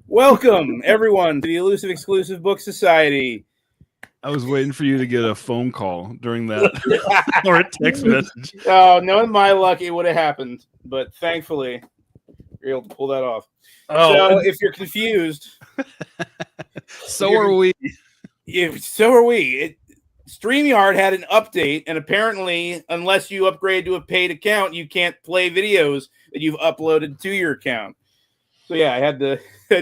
Welcome, everyone, to the Elusive Exclusive Book Society. I was waiting for you to get a phone call during that or a text message. Oh, knowing my luck, it would have happened. But thankfully, you're able to pull that off. Oh, so if you're confused... So are we. So are we. StreamYard had an update, and apparently, unless you upgrade to a paid account, you can't play videos that you've uploaded to your account. So yeah, I had to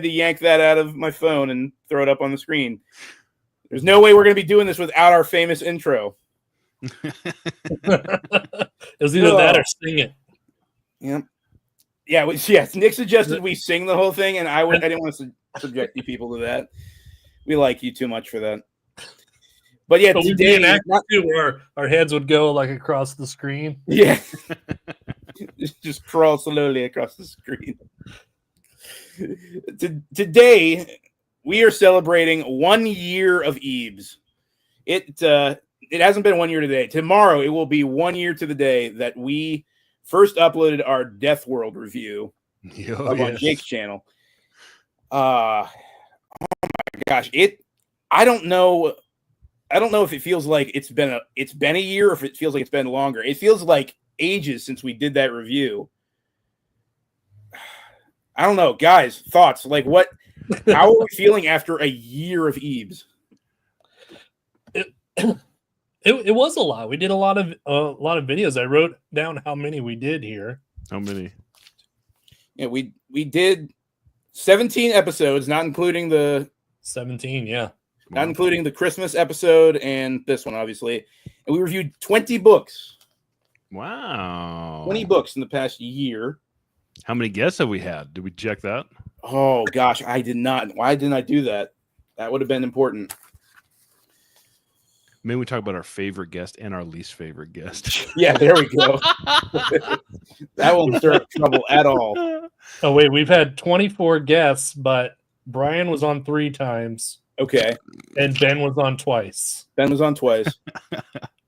yank that out of my phone and throw it up on the screen. There's no way we're going to be doing this without our famous intro. It was either that or sing it. Yep. Yeah. Yes. Nick suggested we sing the whole thing, and I didn't want to subject you people to that. We like you too much for that. But yeah, today our heads would go like across the screen. Yeah. just crawl slowly across the screen. Today, we are celebrating 1 year of Eebs. It hasn't been 1 year today. Tomorrow, it will be 1 year to the day that we first uploaded our Death World review on Jake's channel. Oh my gosh! I don't know if it feels like it's been a year, or if it feels like it's been longer. It feels like ages since we did that review. I don't know, guys. Thoughts? Like, how are we feeling after a year of Eebs? It was a lot. We did a lot of videos. I wrote down how many we did here. How many? Yeah, we did 17 episodes, not including the 17. Yeah, not including the Christmas episode and this one, obviously. And we reviewed 20 books. Wow, 20 books in the past year. How many guests have we had? Did we check that? Oh, gosh, I did not. Why didn't I do that? That would have been important. Maybe we talk about our favorite guest and our least favorite guest. Yeah, there we go. That won't stir up trouble at all. Oh, wait, we've had 24 guests, but Brian was on 3 times. Okay. And Ben was on twice. Ben was on twice.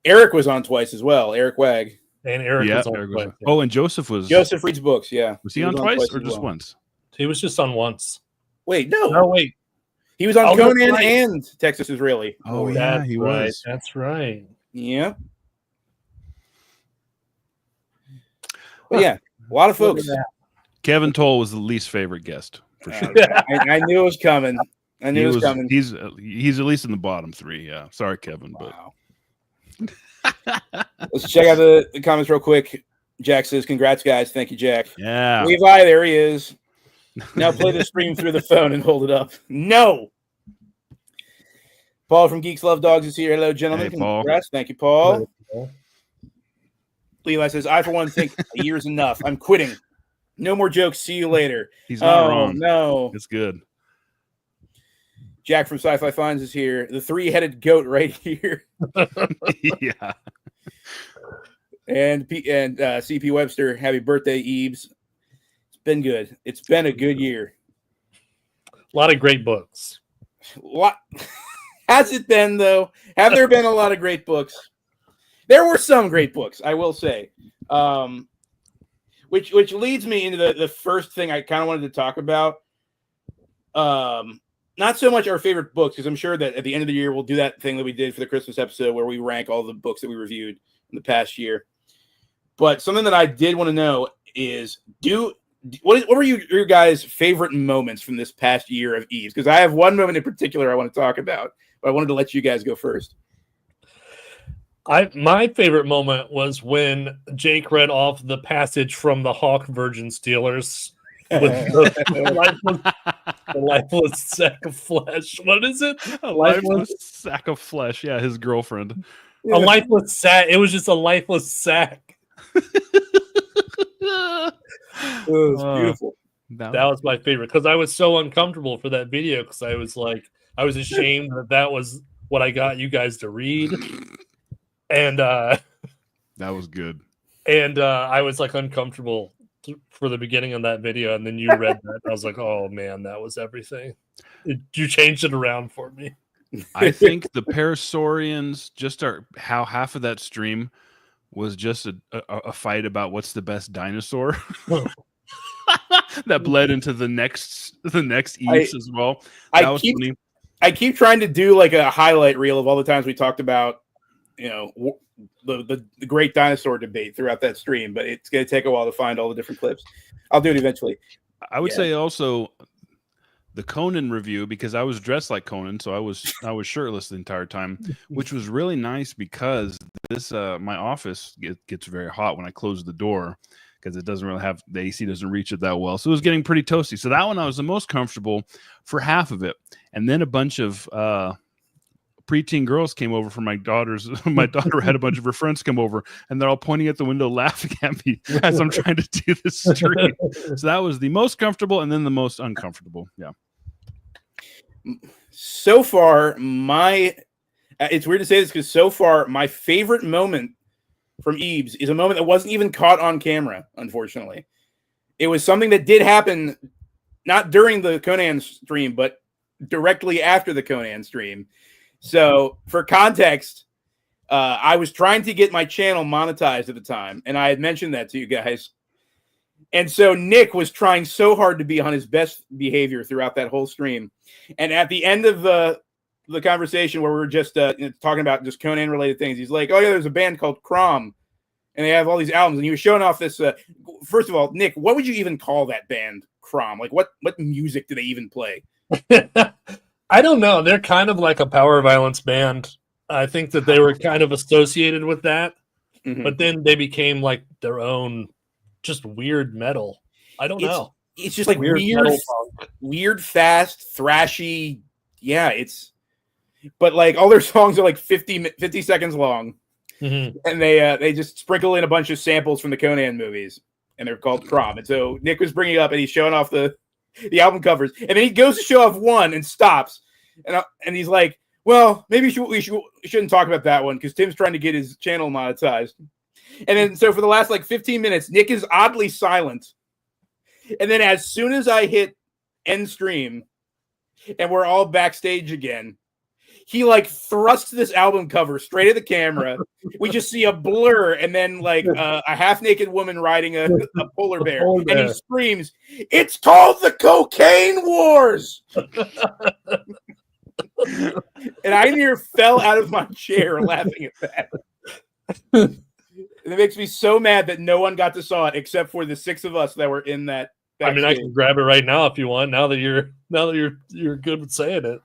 Eric was on twice as well. Eric Wag. And Eric was on twice. Yeah. Oh, and Joseph reads books, yeah. Was he on twice or just once? He was just on once. Wait, no. No, wait. He was on Conan and Texas Israeli. Oh, yeah, he was. That's right. Yeah. But yeah, a lot of folks. Kevin Toll was the least favorite guest, for sure. I knew it was coming. He's at least in the bottom 3, yeah. Sorry, Kevin, wow. Let's check out the comments real quick. Jack says, congrats, guys. Thank you, Jack. Yeah. Levi, there he is. Now play the stream through the phone and hold it up. No. Paul from Geeks Love Dogs is here. Hello, gentlemen. Hey, Paul. Congrats. Thank you, Paul. Levi says, I, for one, think a year's enough. I'm quitting. No more jokes. See you later. He's not wrong. No. It's good. Jack from Sci-Fi Finds is here. The 3-headed goat right here. Yeah. And CP Webster, happy birthday, Eebs. It's been good. It's been a good year. A lot of great books. Has it been, though? Have there been a lot of great books? There were some great books, I will say. Which leads me into the first thing I kind of wanted to talk about. Not so much our favorite books, because I'm sure that at the end of the year we'll do that thing that we did for the Christmas episode where we rank all the books that we reviewed in the past year. But something that I did want to know is, what were your guys' favorite moments from this past year of Eves? Because I have one moment in particular I want to talk about, but I wanted to let you guys go first. My favorite moment was when Jake read off the passage from the Hawk Virgin Steelers with the lifeless sack of flesh. What is it? A lifeless sack of flesh. Yeah, his girlfriend. A lifeless sack. It was just a lifeless sack. It was beautiful. That was my favorite because I was so uncomfortable for that video because I was ashamed that was what I got you guys to read. And that was good. And I was like uncomfortable for the beginning of that video, and then you read that. I was like, "Oh man, that was everything." You changed it around for me. I think the Parasaurians just are how half of that stream was just a fight about what's the best dinosaur. That bled into the next Eves as well. That was funny. I keep trying to do like a highlight reel of all the times we talked about, the great dinosaur debate throughout that stream, but it's going to take a while to find all the different clips. I'll do it eventually. I would say also the Conan review, because I was dressed like Conan, so I was shirtless the entire time, which was really nice because this my office gets very hot when I close the door, because it doesn't really have, the AC doesn't reach it that well. So it was getting pretty toasty. So that one I was the most comfortable for half of it. And then a bunch of preteen girls came over for my daughter's. My daughter had a bunch of her friends come over, and they're all pointing at the window laughing at me as I'm trying to do this stream. So that was the most comfortable and then the most uncomfortable. Yeah. So far, it's weird to say this because so far my favorite moment from Eves is a moment that wasn't even caught on camera, unfortunately. It was something that did happen not during the Conan stream, but directly after the Conan stream. So for context, I was trying to get my channel monetized at the time, and I had mentioned that to you guys. And so Nick was trying so hard to be on his best behavior throughout that whole stream. And at the end of the conversation where we were just talking about just Conan related things, he's like, "Oh yeah, there's a band called Crom, and they have all these albums." And he was showing off this. First of all, Nick, what would you even call that band, Crom? Like, what music do they even play? I don't know. They're kind of like a power violence band. I think that they were kind of associated with that, but then they became like their own, just weird metal. I don't know. It's just like weird, fast, thrashy. Yeah, but like all their songs are like 50 seconds long, and they just sprinkle in a bunch of samples from the Conan movies, and they're called Crom. And so Nick was bringing up, and he's showing off the album covers, and then he goes to show off one and stops, and he's like, "Well, maybe we shouldn't talk about that one because Tim's trying to get his channel monetized." And then so for the last like 15 minutes, Nick is oddly silent, and then as soon as I hit end stream, and we're all backstage again, he like thrusts this album cover straight at the camera. We just see a blur, and then like a half-naked woman riding a polar bear, and he screams, "It's called the Cocaine Wars!" And I near fell out of my chair laughing at that. And it makes me so mad that no one got to saw it except for the 6 of us that were in that. I mean, I can grab it right now if you want. Now that you're good with saying it.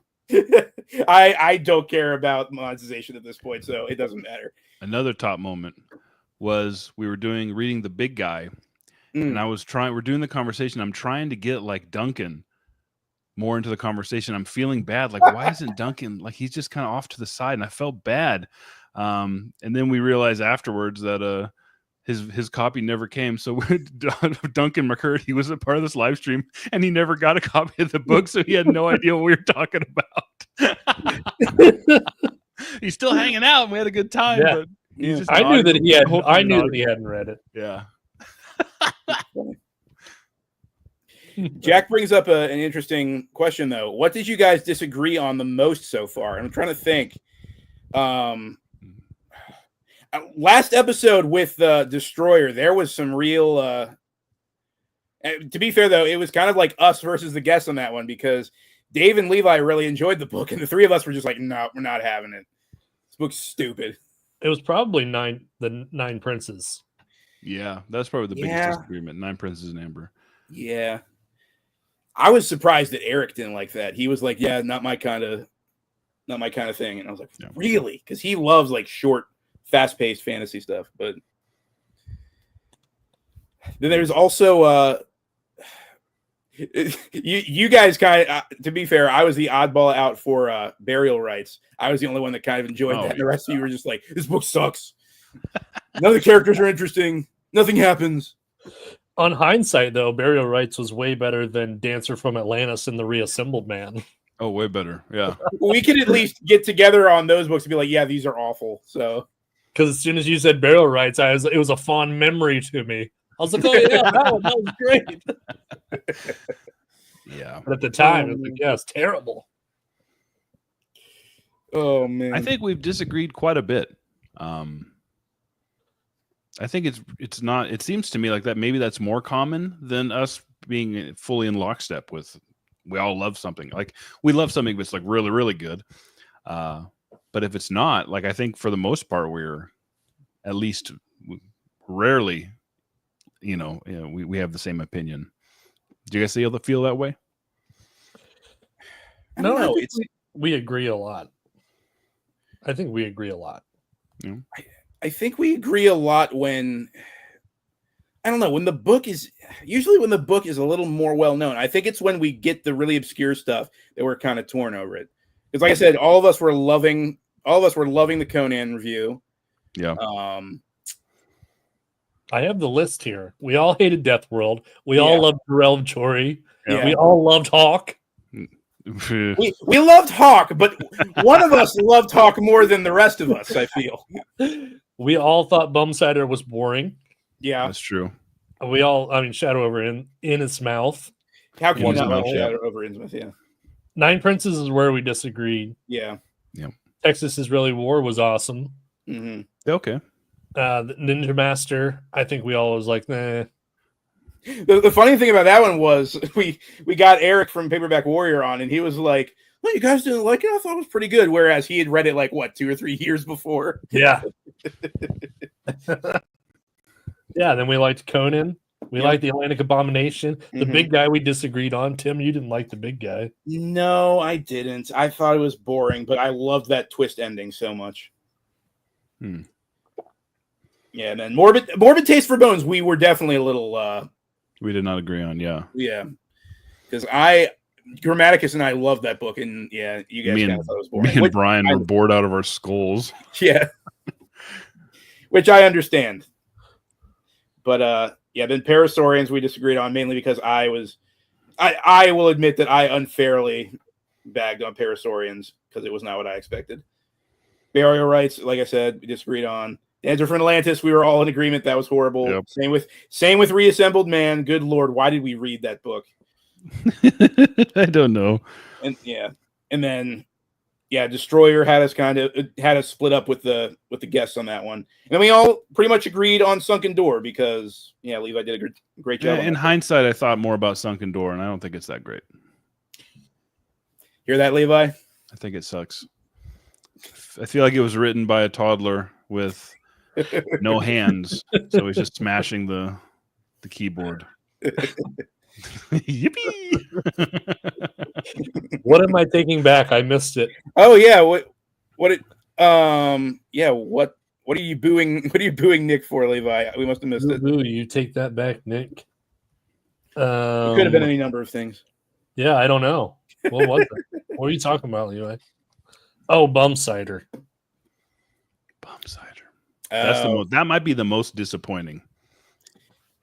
I don't care about monetization at this point, so it doesn't matter. Another top moment was we were reading The Big Guy, and we're doing the conversation. I'm trying to get like Duncan more into the conversation. I'm feeling bad. Like, why isn't Duncan, like, he's just kind of off to the side, and I felt bad. And then we realized afterwards that his copy never came. So Duncan McCurdy, he was a part of this live stream, and he never got a copy of the book, so he had no idea what we were talking about. He's still hanging out, and we had a good time. Yeah. But he's just I knew that he hadn't read it. Yeah. Jack brings up an interesting question, though. What did you guys disagree on the most so far? I'm trying to think. Last episode with Destroyer, there was some real. To be fair, though, it was kind of like us versus the guests on that one because Dave and Levi really enjoyed the book, and the 3 of us were just like, "No, we're not having it. This book's stupid." It was probably the Nine Princes. Yeah, that's probably the biggest disagreement. 9 Princes and Amber. Yeah, I was surprised that Eric didn't like that. He was like, "Yeah, not my kind of thing," and I was like, "Really?" Because he loves like short, fast-paced fantasy stuff. But then there's also you guys kind of. To be fair, I was the oddball out for Burial Rites. I was the only one that kind of enjoyed that, and the rest of you were just like, "This book sucks. None of the characters are interesting. Nothing happens." On hindsight, though, Burial Rites was way better than Dancer from Atlantis and the Reassembled Man. Oh, way better. Yeah. We could at least get together on those books and be like, "Yeah, these are awful." So, because as soon as you said Burial Rites, it was a fond memory to me. I was like, "Oh yeah, that was great." Yeah. But at the time, it was like, "Yeah, it's terrible." Oh man, I think we've disagreed quite a bit. I think it's not. It seems to me like that. Maybe that's more common than us being fully in lockstep with. We all love something. Like we love something that's like really, really good. But if it's not, like I think for the most part, we're at least rarely, we have the same opinion. Do you guys feel that way? I don't know. We agree a lot. I think we agree a lot. Yeah. I think we agree a lot when, I don't know, when the book is a little more well known. I think it's when we get the really obscure stuff that we're kind of torn over it. Because like I said, all of us were loving the Conan review. Yeah. I have the list here. We all hated Death World. We all loved Realm Jory. Yeah. We all loved Hawk. we loved Hawk, but one of us loved Hawk more than the rest of us, I feel. We all thought Bumsider was boring. Yeah. That's true. We all, Shadow over in its mouth. How can you not Mouth, love Shadow over Innsmouth? Yeah. Nine Princes is where we disagreed. Yeah. Yeah. Texas is Really War was awesome. Mm-hmm. Okay. The Ninja Master, I think we all was like, nah. The funny thing about that one was we got Eric from Paperback Warrior on, and he was like, "Well, you guys didn't like it? I thought it was pretty good." Whereas he had read it like 2 or 3 years before. Yeah. Yeah. Then we liked Conan. We liked the Atlantic Abomination. The big guy we disagreed on. Tim, you didn't like the big guy. No, I didn't. I thought it was boring, but I loved that twist ending so much. Yeah, and then morbid taste for bones. We were definitely a little. We did not agree on. Yeah. Yeah, because Grammaticus and I loved that book, and yeah, you guys kind of thought it was boring. Me and Brian were bored out of our skulls. Yeah, which I understand. But yeah, then Parasaurians we disagreed on mainly because I will admit that I unfairly bagged on Parasaurians because it was not what I expected. Burial Rites, like I said, we disagreed on. Answer from Atlantis, we were all in agreement that was horrible. Yep. Same with Reassembled Man. Good Lord, why did we read that book? I don't know. And then Destroyer had us split up with the guests on that one. And then we all pretty much agreed on Sunken Door because Levi did a great job. In hindsight, I thought more about Sunken Door, and I don't think it's that great. Hear that, Levi? I think it sucks. I feel like it was written by a toddler with no hands, so he's just smashing the keyboard. Yippee! What am I taking back? I missed it. Oh yeah, what are you booing? What are you booing Nick for, Levi? We must have missed it. Ooh, you take that back, Nick. It could have been any number of things. Yeah, I don't know. What was it? What are you talking about, Levi? Oh, Bumsider. Bumsider. That might be the most disappointing.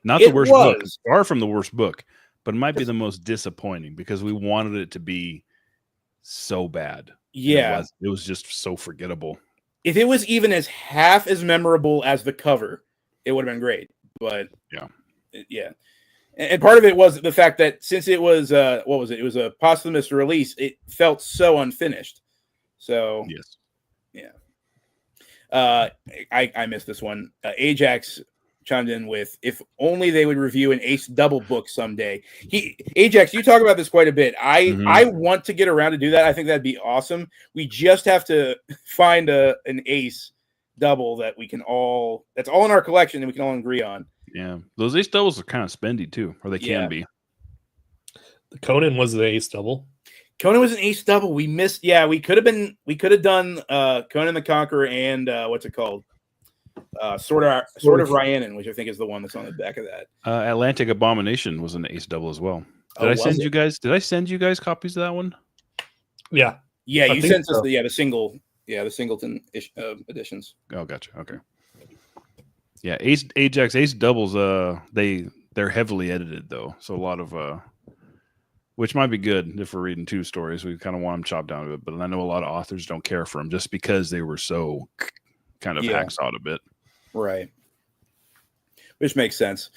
Not It the worst was. book. Far from the worst book, but it might be the most disappointing because we wanted it to be so bad. Yeah, it was just so forgettable. If it was even as half as memorable as the cover, it would have been great. But yeah. And part of it was the fact that since it was It was a posthumous release. It felt so unfinished. So yes, I missed this one. Ajax chimed in with, if only they would review an Ace double book someday. Ajax, you talk about this quite a bit. I want to get around to do that. I think that'd be awesome. We just have to find an Ace double that that's all in our collection and we can all agree on. Yeah, those Ace doubles are kind of spendy too, or they can be. Conan was the Ace double. Conan was an Ace double. We missed. Yeah, we could have done Conan the Conqueror and what's it called? Sword of Rhiannon, which I think is the one that's on the back of that. Atlantic Abomination was an Ace double as well. Did I send you guys copies of that one? Yeah. Yeah, you sent us the singleton editions. Oh, gotcha. Okay. Yeah, Ajax Ace doubles. They're heavily edited though, so a lot of which might be good if we're reading two stories. We kind of want them chopped down a bit, but I know a lot of authors don't care for them just because they were so kind of hacksawed a bit. Right. Which makes sense.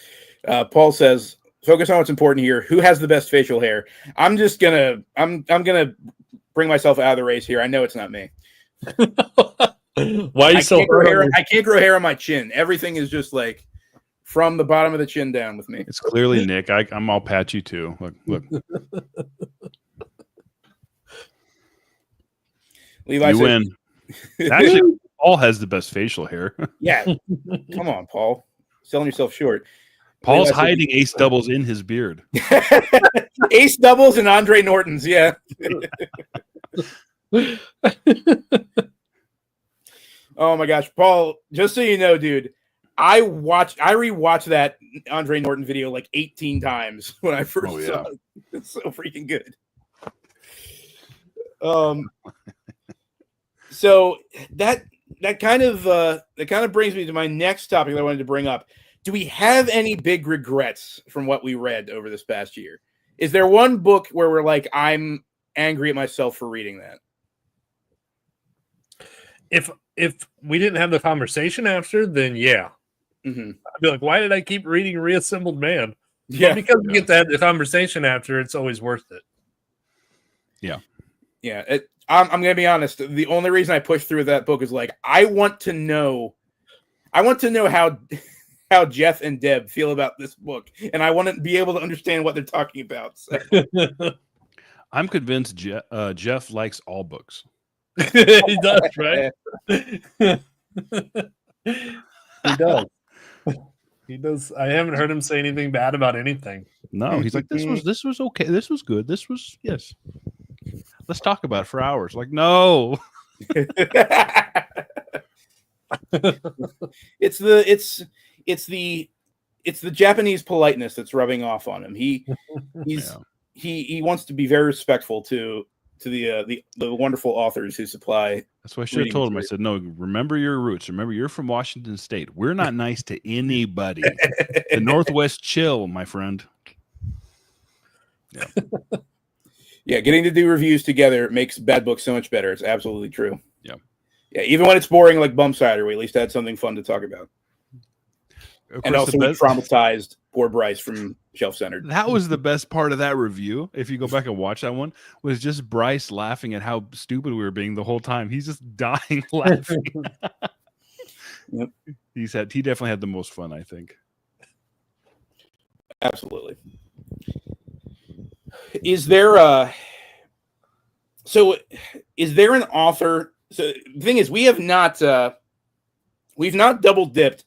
Paul says, focus on what's important here. Who has the best facial hair? I'm gonna bring myself out of the race here. I know it's not me. Why are you so hard? I can't grow hair on my chin. Everything is just like from the bottom of the chin down with me. It's clearly Nick. I'm all patchy too. Look. Levi You says, win. Actually, Paul has the best facial hair. yeah. Come on, Paul. Selling yourself short. Paul's Levi says, hiding ace doubles in his beard. Ace doubles and Andre Norton's, yeah. Oh my gosh, Paul, just so you know, dude, I rewatched that Andre Norton video like 18 times when I first saw it. It's so freaking good. So that kind of brings me to my next topic that I wanted to bring up. Do we have any big regrets from what we read over this past year? Is there one book where we're like, I'm angry at myself for reading that? If we didn't have the conversation after, then yeah. Mm-hmm. I'd be like, why did I keep reading Reassembled Man? Yeah. But because we get to have the conversation after, it's always worth it. Yeah. Yeah. I'm going to be honest. The only reason I pushed through that book is like, I want to know how Jeff and Deb feel about this book. And I want to be able to understand what they're talking about. So. I'm convinced Jeff likes all books. He does, right? He does. He does. I haven't heard him say anything bad about anything. No, he's like, this was okay. This was good. This was, yes. Let's talk about it for hours. Like, no. It's the Japanese politeness that's rubbing off on him. He wants to be very respectful to the wonderful authors who supply. That's why I should have told him. I said, no, remember your roots. Remember, you're from Washington State. We're not nice to anybody. The Northwest chill, my friend. Yeah. Yeah, getting to do reviews together makes bad books so much better. It's absolutely true. Yeah. Yeah, even when it's boring like Bum Cider, we at least had something fun to talk about. And also we traumatized poor Bryce from Shelf Centered. That was the best part of that review. If you go back and watch that one, was just Bryce laughing at how stupid we were being the whole time. He's just dying laughing. Yep. He definitely had the most fun, I think. Absolutely. Is there an author? So the thing is, we've not double dipped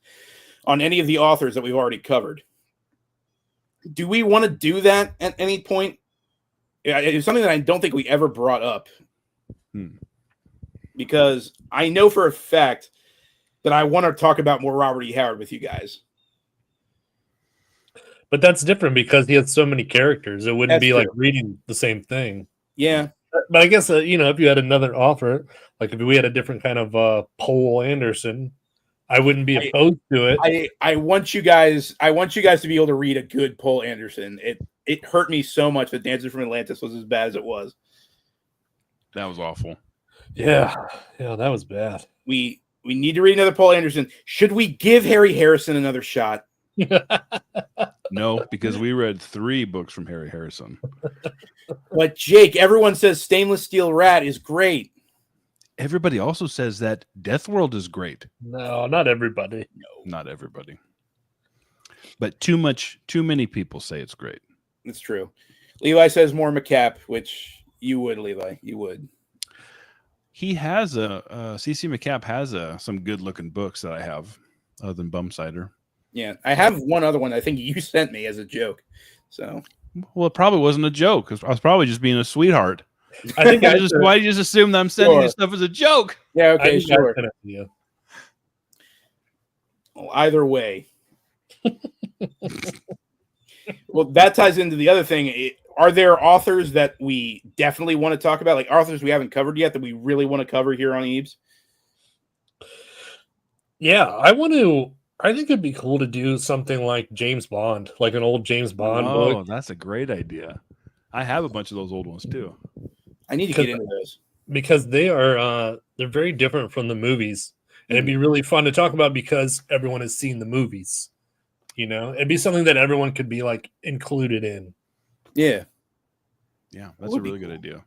on any of the authors that we've already covered. Do we want to do that at any point? It's something that I don't think we ever brought up. Because I know for a fact that I want to talk about more Robert E. Howard with you guys. But that's different because he has so many characters. It wouldn't be true. like reading the same thing. Yeah. But I guess, if you had another author, like if we had a different kind of Poul Anderson, I wouldn't be opposed to it. I want you guys to be able to read a good Poul Anderson. It hurt me so much that Dancer from Atlantis was as bad as it was. That was awful. Yeah, that was bad. We need to read another Poul Anderson. Should we give Harry Harrison another shot? No, because we read 3 books from Harry Harrison. But Jake, everyone says Stainless Steel Rat is great. Everybody also says that Death World is great. No, not everybody. No, not everybody. But too many people say it's great. That's true. Levi says more McCap, which you would, Levi. You would. He has CC McCap has some good looking books that I have, other than Bum Cider. Yeah, I have one other one I think you sent me as a joke. So, well, it probably wasn't a joke because I was probably just being a sweetheart. I think why do you just assume that I'm sending you stuff as a joke? Yeah, okay, sure. Yeah. Well, either way. Well, that ties into the other thing. Are there authors that we definitely want to talk about, like authors we haven't covered yet that we really want to cover here on Eves? Yeah, I think it'd be cool to do something like James Bond, like an old James Bond book. Oh, that's a great idea. I have a bunch of those old ones too. I need to get into those. Because they're very different from the movies. And it'd be really fun to talk about because everyone has seen the movies. It'd be something that everyone could be like included in. Yeah. Yeah, that's a really good idea.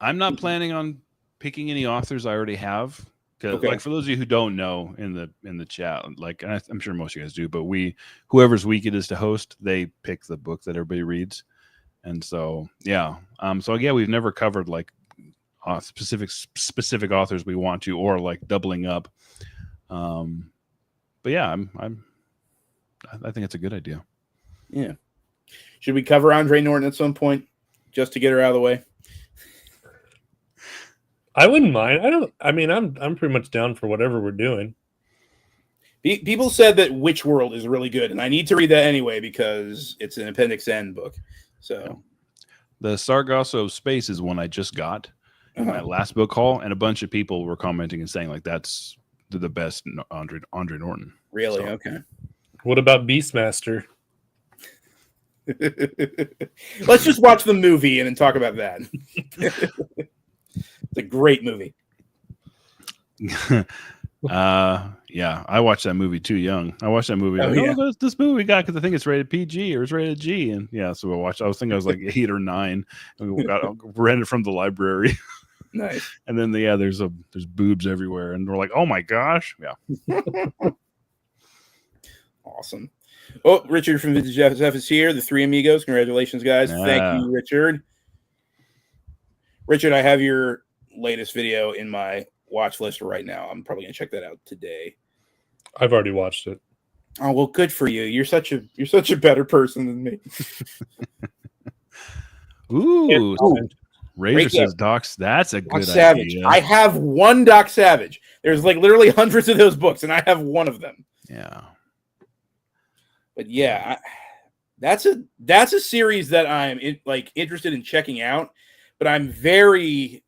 I'm not planning on picking any authors I already have. Okay. Like for those of you who don't know in the chat, like and I'm sure most of you guys do, but whoever's week it is to host, they pick the book that everybody reads, and so yeah, we've never covered like specific authors we want to, or like doubling up, but yeah, I think it's a good idea. Yeah, should we cover Andre Norton at some point just to get her out of the way? I wouldn't mind. I'm pretty much down for whatever we're doing. People said that Witch World is really good, and I need to read that anyway because it's an Appendix N book. So, the Sargasso of Space is one I just got in my last book haul, and a bunch of people were commenting and saying like that's the best Andre Norton. Really? So, okay. What about Beastmaster? Let's just watch the movie and then talk about that. It's a great movie. Yeah, I watched that movie too young. I watched that movie. This movie we got because I think it's rated PG or it's rated G, and yeah, so we watched. I was thinking I was like 8 or 9, and we rented from the library. Nice. And then there's boobs everywhere, and we're like, oh my gosh, yeah. Awesome. Oh, Richard from Vintage FF is here. The Three Amigos. Congratulations, guys. Thank you, Richard. Richard, I have your latest video in my watch list right now. I'm probably gonna check that out today. I've already watched it. Oh well, good for you. You're such a better person than me. Ooh, Razor says Docs. That's a good Savage. idea. I have one Doc Savage. There's like literally hundreds of those books, and I have one of them. Yeah. But yeah, that's a series that I'm interested in checking out. But I'm very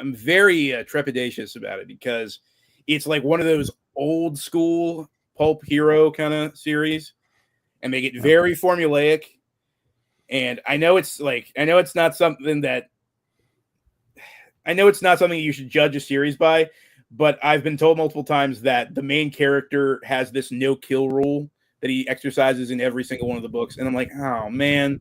trepidatious about it because it's like one of those old school pulp hero kind of series, and they get very formulaic. And I know it's not something you should judge a series by, but I've been told multiple times that the main character has this no kill rule that he exercises in every single one of the books, and I'm like, oh man.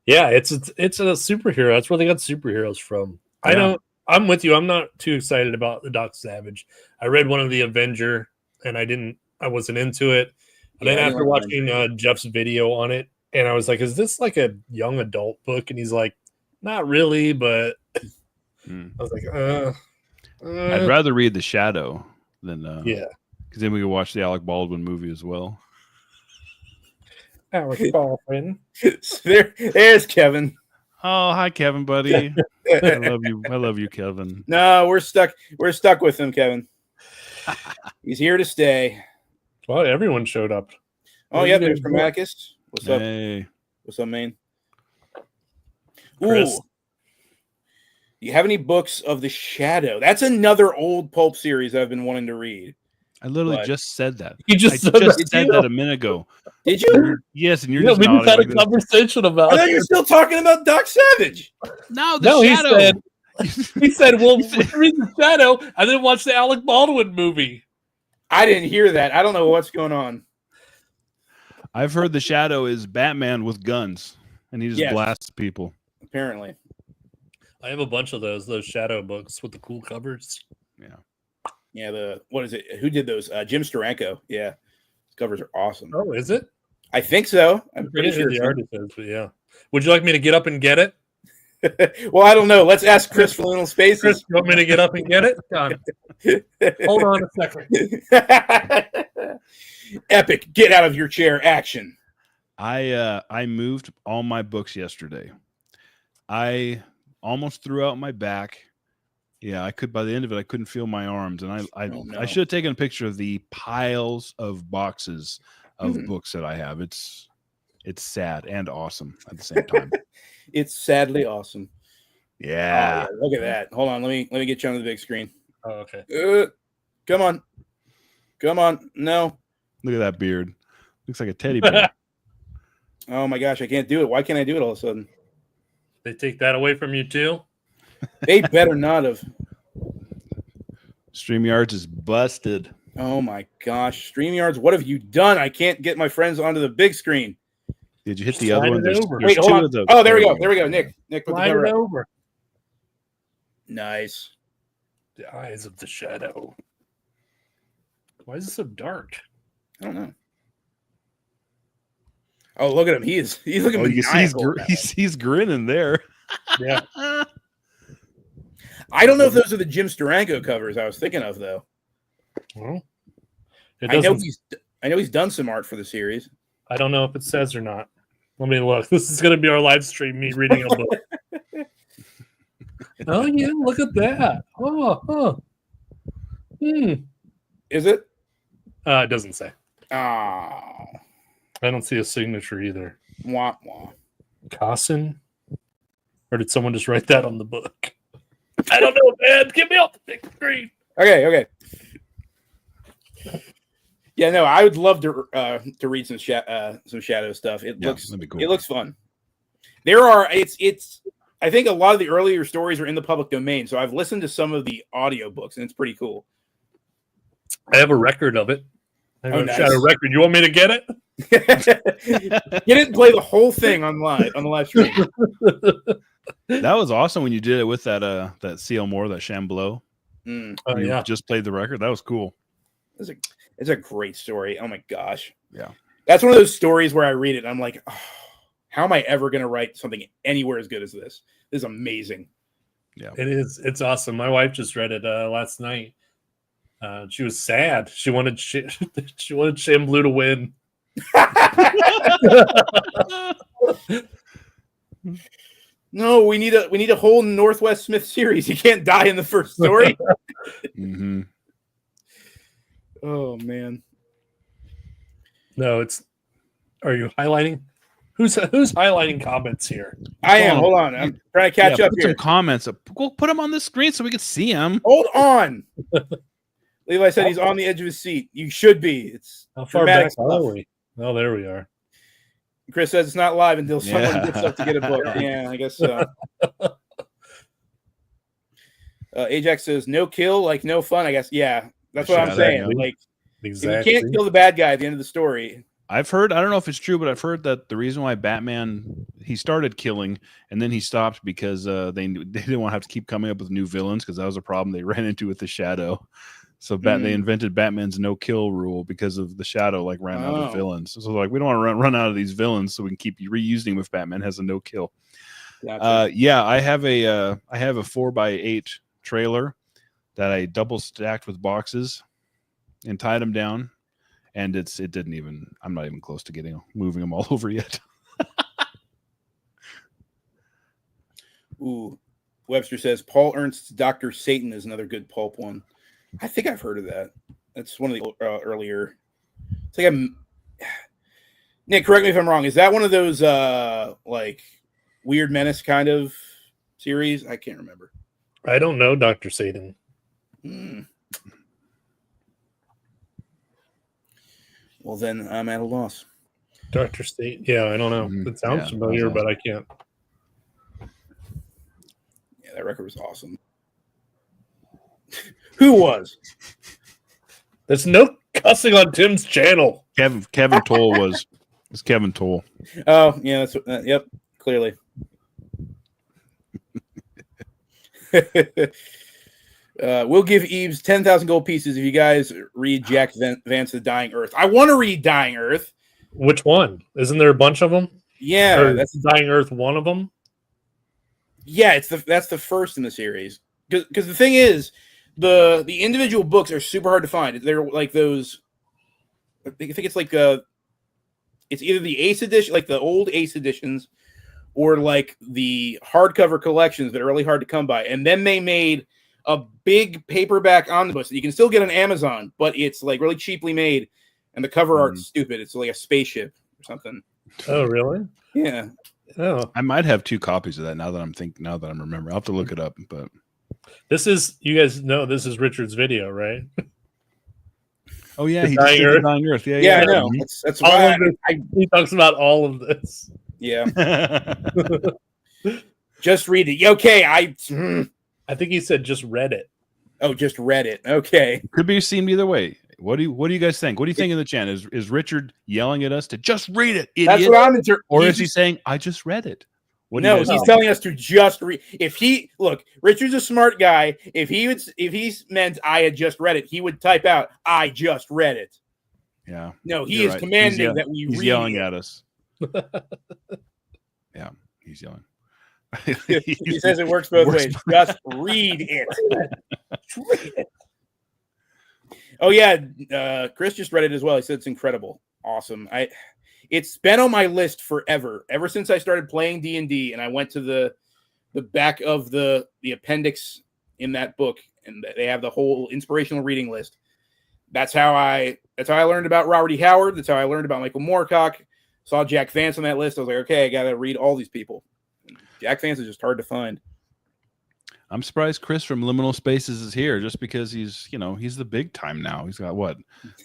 Yeah, it's a superhero. That's where they got superheroes from. Yeah. I'm with you. I'm not too excited about the Doc Savage. I read one of the Avenger, and I wasn't into it. And then after watching Jeff's video on it, and I was like, is this like a young adult book? And he's like, not really, but I was like, I'd rather read The Shadow than yeah, because then we could watch the Alec Baldwin movie as well. Alec Baldwin. There's Kevin. Oh, hi, Kevin, buddy. I love you, Kevin. No, we're stuck with him, Kevin. He's here to stay. Well, everyone showed up. Oh, yeah, there's Chromaticus. What's up? Hey. What's up, man? Chris. Ooh. Do you have any books of The Shadow? That's another old pulp series I've been wanting to read. I literally just said that. You just said that a minute ago. Did you? Yes, and you're we just had a conversation about it. I thought you're still talking about Doc Savage. No, Shadow. He said, well, read The Shadow and then watch the Alec Baldwin movie. I didn't hear that. I don't know what's going on. I've heard The Shadow is Batman with guns, and he just blasts people. Apparently. I have a bunch of those Shadow books with the cool covers. Yeah. Yeah, what is it? Who did those? Jim Steranko. Yeah. Those covers are awesome. Oh, is it? I think so. I'm pretty sure the artist is, but yeah. Would you like me to get up and get it? Well, I don't know. Let's ask Chris for Little Spaces. Chris, you want me to get up and get it? Done. Hold on a second. Epic. Get out of your chair. Action. I moved all my books yesterday. I almost threw out my back. Yeah, I could. By the end of it, I couldn't feel my arms, and I should have taken a picture of the piles of boxes of books that I have. It's sad and awesome at the same time. It's sadly awesome. Yeah. Oh, look at that. Hold on. Let me get you on the big screen. Oh, okay. Come on. No. Look at that beard. Looks like a teddy bear. Oh my gosh, I can't do it. Why can't I do it all of a sudden? They take that away from you too? They better not have. StreamYards is busted. Oh my gosh. StreamYards, what have you done? I can't get my friends onto the big screen. Did you hit the other one? There's Wait, hold on. Oh, there we go. Nick, put the Slide it over. Nice. The Eyes of the Shadow. Why is it so dark? I don't know. Oh, look at him. He's looking you can maniacal. he's grinning there. Yeah. I don't know if those are the Jim Steranko covers I was thinking of, though. Well, I know he's done some art for the series. I don't know if it says or not. Let me look. This is going to be our live stream, me reading a book. Oh, yeah, look at that. Is it? It doesn't say. Oh. I don't see a signature either. Wah, wah. Cossin? Or did someone just write that on the book? I don't know, man. Get me off the big screen. Okay. Yeah, no, I would love to read some Shadow stuff. It looks cool. It looks fun. There are it's I think a lot of the earlier stories are in the public domain, so I've listened to some of the audiobooks and it's pretty cool. I have a record of it. I have a nice. Shadow record. You want me to get it? You didn't play the whole thing on the live stream. That was awesome when you did it with that C.L. Moore, that Shambleau. Oh, yeah. Just played the record. That was cool. It's a great story. Oh my gosh. Yeah. That's one of those stories where I read it and I'm like, oh, how am I ever going to write something anywhere as good as this? This is amazing. Yeah. It is. It's awesome. My wife just read it last night. She was sad. She wanted Shambleau to win. No, we need a whole Northwest Smith series. He can't die in the first story. Mm-hmm. Oh man. No, it's. Are you highlighting? Who's highlighting comments here? I am. Hold on. I'm trying to catch up put here. some comments. We'll put them on the screen so we can see them. Hold on. Levi said he's on the edge of his seat. You should be. It's how far back are we? Oh, there we are. Chris says it's not live until someone gets up to get a book. Yeah, I guess so. Ajax says no kill, like no fun. I guess. Yeah, that's what I'm saying. Like, exactly. If you can't kill the bad guy at the end of the story. I've heard, I don't know if it's true, but I've heard that the reason why Batman, he started killing and then he stopped because they didn't want to have to keep coming up with new villains, because that was a problem they ran into with the Shadow. So they invented Batman's no-kill rule because of the Shadow, like, ran out of villains. So like, we don't want to run out of these villains, so we can keep reusing them if Batman has a no-kill. Gotcha. Yeah, I have a 4x8 trailer that I double stacked with boxes and tied them down. And I'm not even close to moving them all over yet. Ooh, Webster says Paul Ernst's Dr. Satan is another good pulp one. I think I've heard of that. That's one of the earlier. It's like Nick, correct me if I'm wrong. Is that one of those like Weird Menace kind of series? I can't remember. I don't know, Dr. Satan. Well, then I'm at a loss. Dr. Satan. Yeah, I don't know. It sounds familiar, but I can't. Yeah, that record was awesome. Who was? There's no cussing on Tim's channel. Kevin Toll was. It's Kevin Toll. Oh, yeah. That's yep. Clearly. We'll give Eves 10,000 gold pieces if you guys read Jack Vance, The Dying Earth. I want to read Dying Earth. Which one? Isn't there a bunch of them? Yeah, or that's Dying Earth. One of them. Yeah, that's the first in the series. Because the thing is, the individual books are super hard to find. They're like those. I think it's like it's either the Ace edition, like the old Ace editions, or like the hardcover collections that are really hard to come by. And then they made a big paperback omnibus that you can still get on Amazon, but it's like really cheaply made, and the cover art's stupid. It's like a spaceship or something. Oh, really? Yeah. Oh, I might have 2 copies of that now that I'm remembering. I'll have to look it up. But this is, you guys know, this is Richard's video, right? Oh yeah, he just did The Dying Earth. Yeah, I know. That's why he talks about all of this. Yeah. Just read it. Okay, I think he said just read it. Oh, just read it. Okay. Could be seen either way. What do you guys think? What do you think in the chat? Is Richard yelling at us to just read it, idiot? That's what I'm or is he saying, I just read it? No, he's telling us to just read. If he look, Richard's a smart guy. If he meant I had just read it, he would type out I just read it. Yeah. No, he is commanding that we read. He's yelling at us. Yeah, he's yelling. He says it works both ways. Just read it. Read it. Oh yeah, Chris just read it as well. He said it's incredible, awesome. It's been on my list forever, ever since I started playing D&D, and I went to the back of the appendix in that book, and they have the whole inspirational reading list. That's how I learned about Robert E. Howard. That's how I learned about Michael Moorcock. Saw Jack Vance on that list. I was like, okay, I got to read all these people. Jack Vance is just hard to find. I'm surprised Chris from Liminal Spaces is here, just because he's the big time now. He's got what,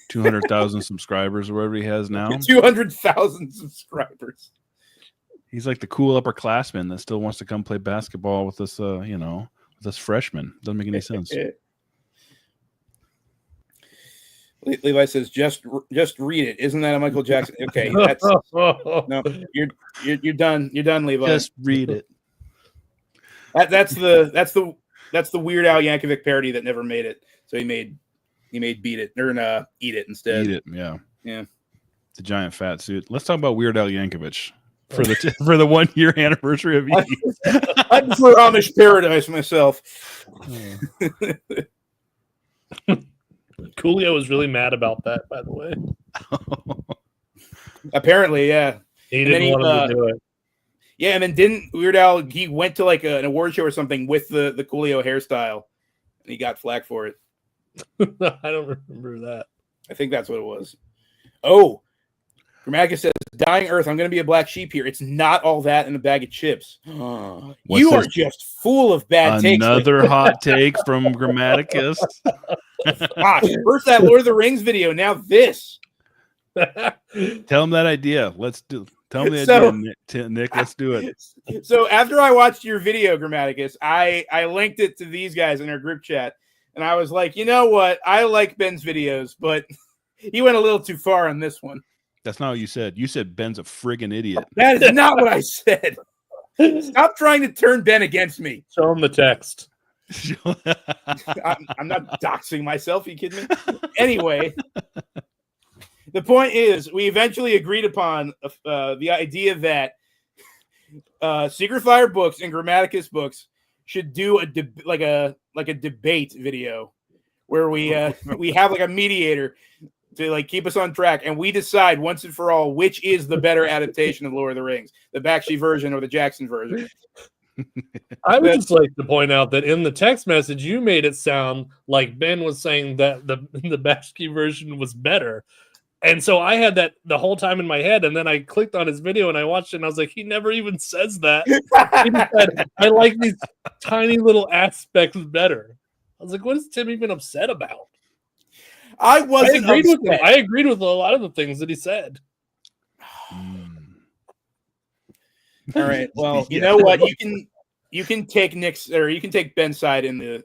200,000 subscribers or whatever he has now. 200,000 subscribers. He's like the cool upperclassman that still wants to come play basketball with us, with us freshmen. Doesn't make any sense. Levi says, just read it. Isn't that a Michael Jackson? Okay, that's no. You're done. You're done, Levi. Just read it. That's the Weird Al Yankovic parody that never made it. So he made Beat It or Eat It instead. Eat It, yeah. The giant fat suit. Let's talk about Weird Al Yankovic for the 1 year anniversary of Eve. I prefer Amish Paradise myself. Coolio was really mad about that, by the way. Apparently, yeah. He didn't want him to do it. Yeah, and then didn't Weird Al, he went to like an award show or something with the Coolio hairstyle, and he got flack for it. I don't remember that. I think that's what it was. Oh, Grammaticus says, dying Earth, I'm going to be a black sheep here. It's not all that in a bag of chips. You are just full of bad takes. Another hot take from Grammaticus. Gosh, first that Lord of the Rings video, now this. Tell him that idea. Tell me the idea, Nick. Let's do it. So after I watched your video, Grammaticus, I linked it to these guys in our group chat, and I was like, you know what? I like Ben's videos, but he went a little too far on this one. That's not what you said. You said Ben's a friggin' idiot. That is not what I said. Stop trying to turn Ben against me. Show him the text. I'm not doxing myself. Are you kidding me? Anyway, the point is, we eventually agreed upon the idea that Secret Fire books and Grammaticus books should do a debate video where we have like a mediator to like keep us on track, and we decide once and for all which is the better adaptation of Lord of the Rings, the Bakshi version or the Jackson version. I would just like to point out that in the text message, you made it sound like Ben was saying that the Bakshi version was better. And so I had that the whole time in my head, and then I clicked on his video and I watched it, and I was like, he never even says that. He just said, I like these tiny little aspects better. I was like, what is Tim even upset about? I agreed with him. I agreed with a lot of the things that he said. All right. Well, you know what? You can take Nick's, or you can take Ben's side in the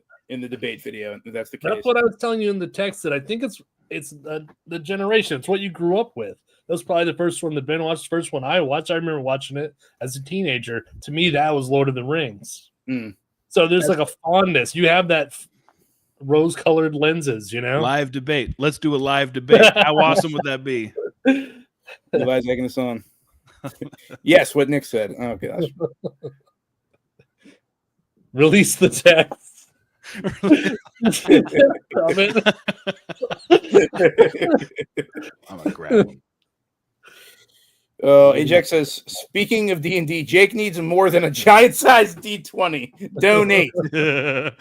debate video. If that's the case. That's what I was telling you in the text, that I think it's the generation. It's what you grew up with. That was probably the first one that Ben watched. The first one I watched. I remember watching it as a teenager. To me, that was Lord of the Rings. So there's like a fondness. You have that rose-colored lenses, you know. Live debate. Let's do a live debate. How awesome would that be? Levi's making this on. Yes, what Nick said. Oh gosh. Release the text. I'm gonna grab him. Ajax says, speaking of D&D, Jake needs more than a giant-sized D20. Donate. The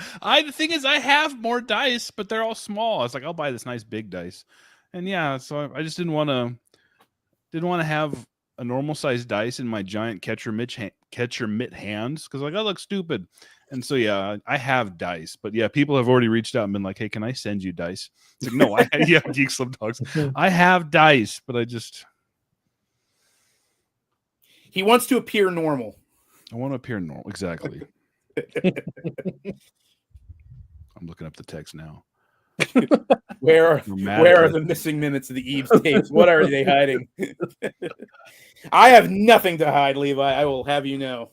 thing is, I have more dice, but they're all small. I was like, I'll buy this nice big dice, and yeah, so I just didn't want to have a normal sized dice in my giant catcher mitt hands because like I look stupid. And so yeah, I have dice, but yeah, people have already reached out and been like, "Hey, can I send you dice?" It's like, no, Geek Slim Dogs. I have dice, but he wants to appear normal. I want to appear normal, exactly. I'm looking up the text now. Where are the missing minutes of the Eves tapes? What are they hiding? I have nothing to hide, Levi. I will have you know.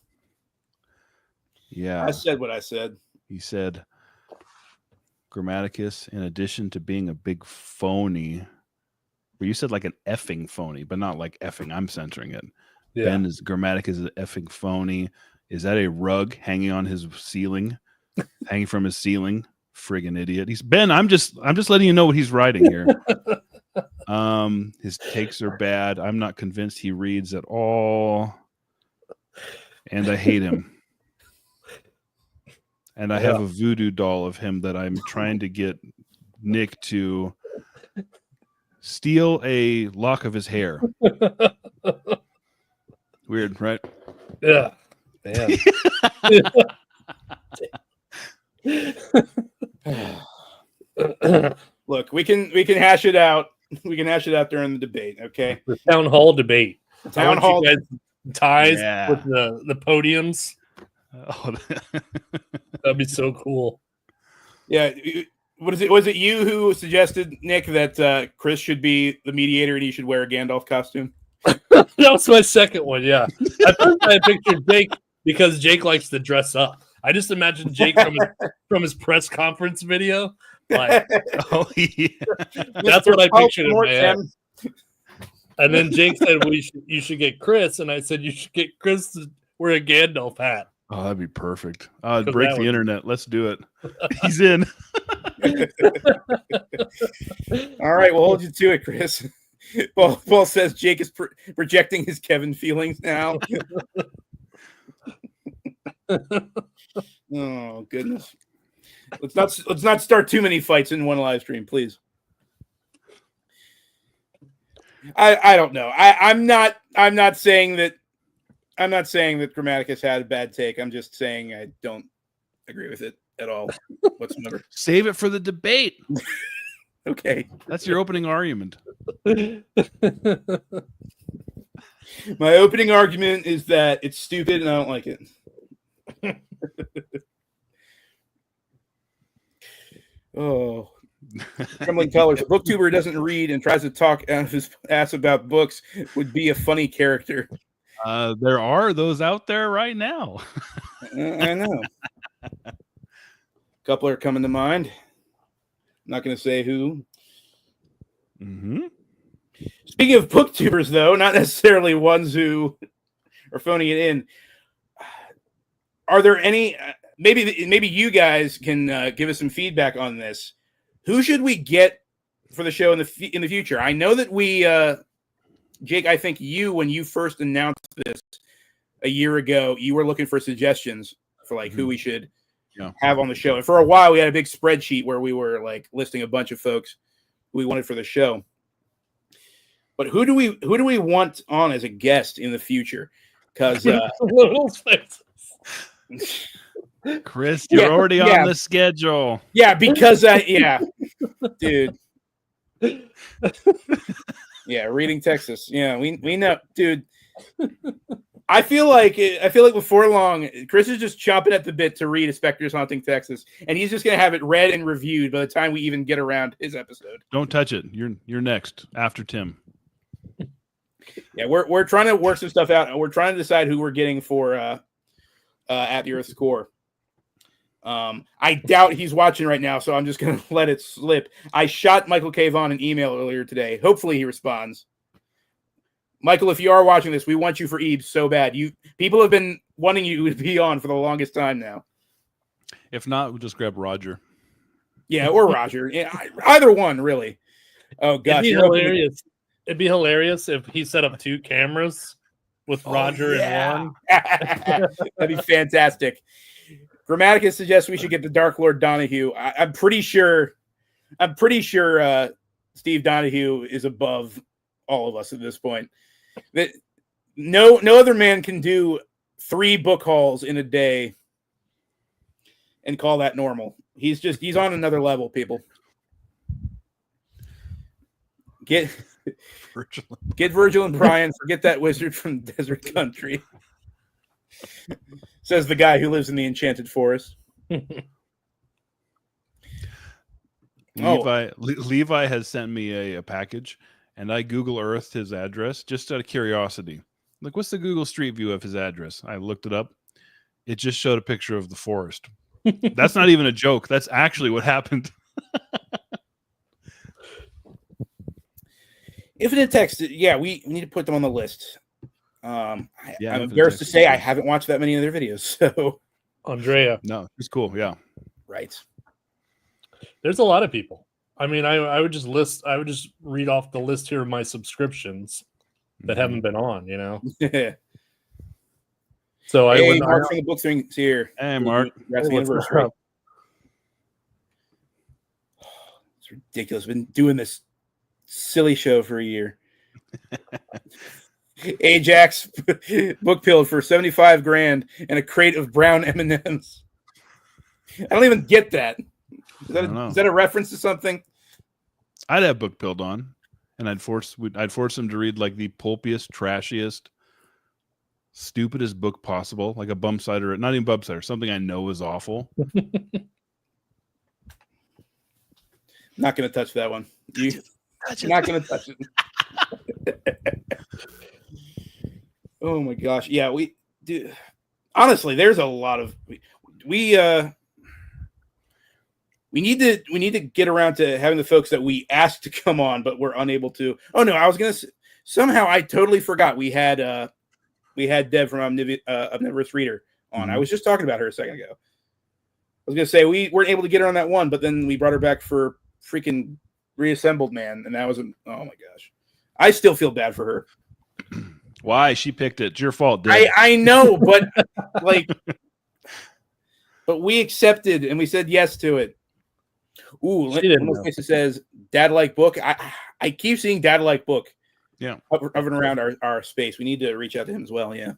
Yeah. I said what I said. He said, Grammaticus, in addition to being a big phony, well, you said like an effing phony, but not like effing. I'm censoring it. Yeah. Ben is Grammaticus is an effing phony. Is that a rug hanging on his ceiling? Hanging from his ceiling? Friggin' idiot. He's Ben. I'm just letting you know what he's writing here. His takes are bad. I'm not convinced he reads at all. And I hate him. And I have a voodoo doll of him that I'm trying to get Nick to steal a lock of his hair. Weird, right? Yeah. Man. Look, we can hash it out. We can hash it out during the debate. Okay. The town hall debate. Town hall you guys ties Yeah. with the podiums. Oh, That'd be so cool. Yeah. What is it? Was it you who suggested, Nick, that Chris should be the mediator and he should wear a Gandalf costume? That was my second one. Yeah. At first I pictured Jake because Jake likes to dress up. I just imagined Jake from his press conference video. Like, oh yeah. that's what I pictured in my head. Mortem. And then Jake said, you should get Chris. And I said, you should get Chris to wear a Gandalf hat. Oh, that'd be perfect. I'd 'Cause break that the would- internet. Let's do it. He's in. All right, we'll hold you to it, Chris. Paul says Jake is projecting his Kevin feelings now. Oh goodness. Let's not start too many fights in one live stream, please. I don't know. I'm not saying that Grammaticus had a bad take. I'm just saying I don't agree with it at all whatsoever. Save it for the debate. Okay. That's your opening argument. My opening argument is that it's stupid and I don't like it. Oh. Trembling colors. A booktuber who doesn't read and tries to talk out of his ass about books would be a funny character. There are those out there right now. I know. A couple are coming to mind. I'm not going to say who. Mm-hmm. Speaking of booktubers, though, not necessarily ones who are phoning it in. Are there any? Maybe you guys can give us some feedback on this. Who should we get for the show in the future? I know that we, Jake. I think when you first announced this a year ago, you were looking for suggestions for like who we should have on the show. And for a while, we had a big spreadsheet where we were like listing a bunch of folks who we wanted for the show. But who do we want on as a guest in the future? Because Chris, you're already on the schedule. Yeah, because dude. Yeah, reading Texas. Yeah, we know, dude. I feel like before long, Chris is just chomping at the bit to read Inspectors Haunting Texas, and he's just gonna have it read and reviewed by the time we even get around his episode. Don't touch it. You're next after Tim. Yeah, we're trying to work some stuff out, and we're trying to decide who we're getting for At the Earth's Core. I doubt he's watching right now, so I'm just gonna let it slip. I shot Michael K. Vaughn an email earlier today. Hopefully he responds. Michael, if you are watching this, we want you for Ebes so bad. People have been wanting you to be on for the longest time now. If not, we'll just grab Roger. Yeah, or Roger. Yeah, either one, really. Oh gosh, it'd be hilarious. It'd be hilarious if he set up 2 cameras with Roger and one. That'd be fantastic. Grammaticus suggests we should get the Dark Lord Donahue. I'm pretty sure Steve Donahue is above all of us at this point. That no other man can do 3 book hauls in a day and call that normal. He's on another level, people. Get Virgil and Brian. Forget that wizard from Desert Country. Says the guy who lives in the Enchanted Forest. Levi has sent me a package, and I Google Earthed his address just out of curiosity. Like, what's the Google Street View of his address? I looked it up. It just showed a picture of the forest. That's not even a joke. That's actually what happened. Infinite Text, yeah, we need to put them on the list. I'm Infinite embarrassed to Text say is I good. haven't watched that many of their videos. So Andrea. No, it's cool. Yeah. right. There's a lot of people. I mean, I would just read off the list here of my subscriptions that haven't been on, you know. So Hey, Mark from the book thing's here. Hey, Mark. That's the anniversary. It's ridiculous. Been doing this silly show for a year. Ajax book pilled for 75 grand and a crate of brown M&Ms. I don't even get that. Is that a reference to something? I'd have book pilled on, and I'd force him to read like the pulpiest, trashiest, stupidest book possible, like a bump cider, not even bump cider, something I know is awful. Not going to touch that one. You're not going to touch it. Oh my gosh. Yeah, we do. Honestly, there's a lot of we need to get around to having the folks that we asked to come on, but we're unable to. Oh no, I was gonna somehow I totally forgot we had Deb from Omnivorous Reader on. Mm-hmm. I was just talking about her a second ago. I was gonna say we weren't able to get her on that one, but then we brought her back for freaking Reassembled Man, and that was oh my gosh. I still feel bad for her. Why? She picked it. It's your fault, Deb. I know, but but we accepted and we said yes to it. Ooh, one place it says Dad Like Book. I keep seeing Dad Like Book. Yeah, hovering around our space. We need to reach out to him as well. Yeah,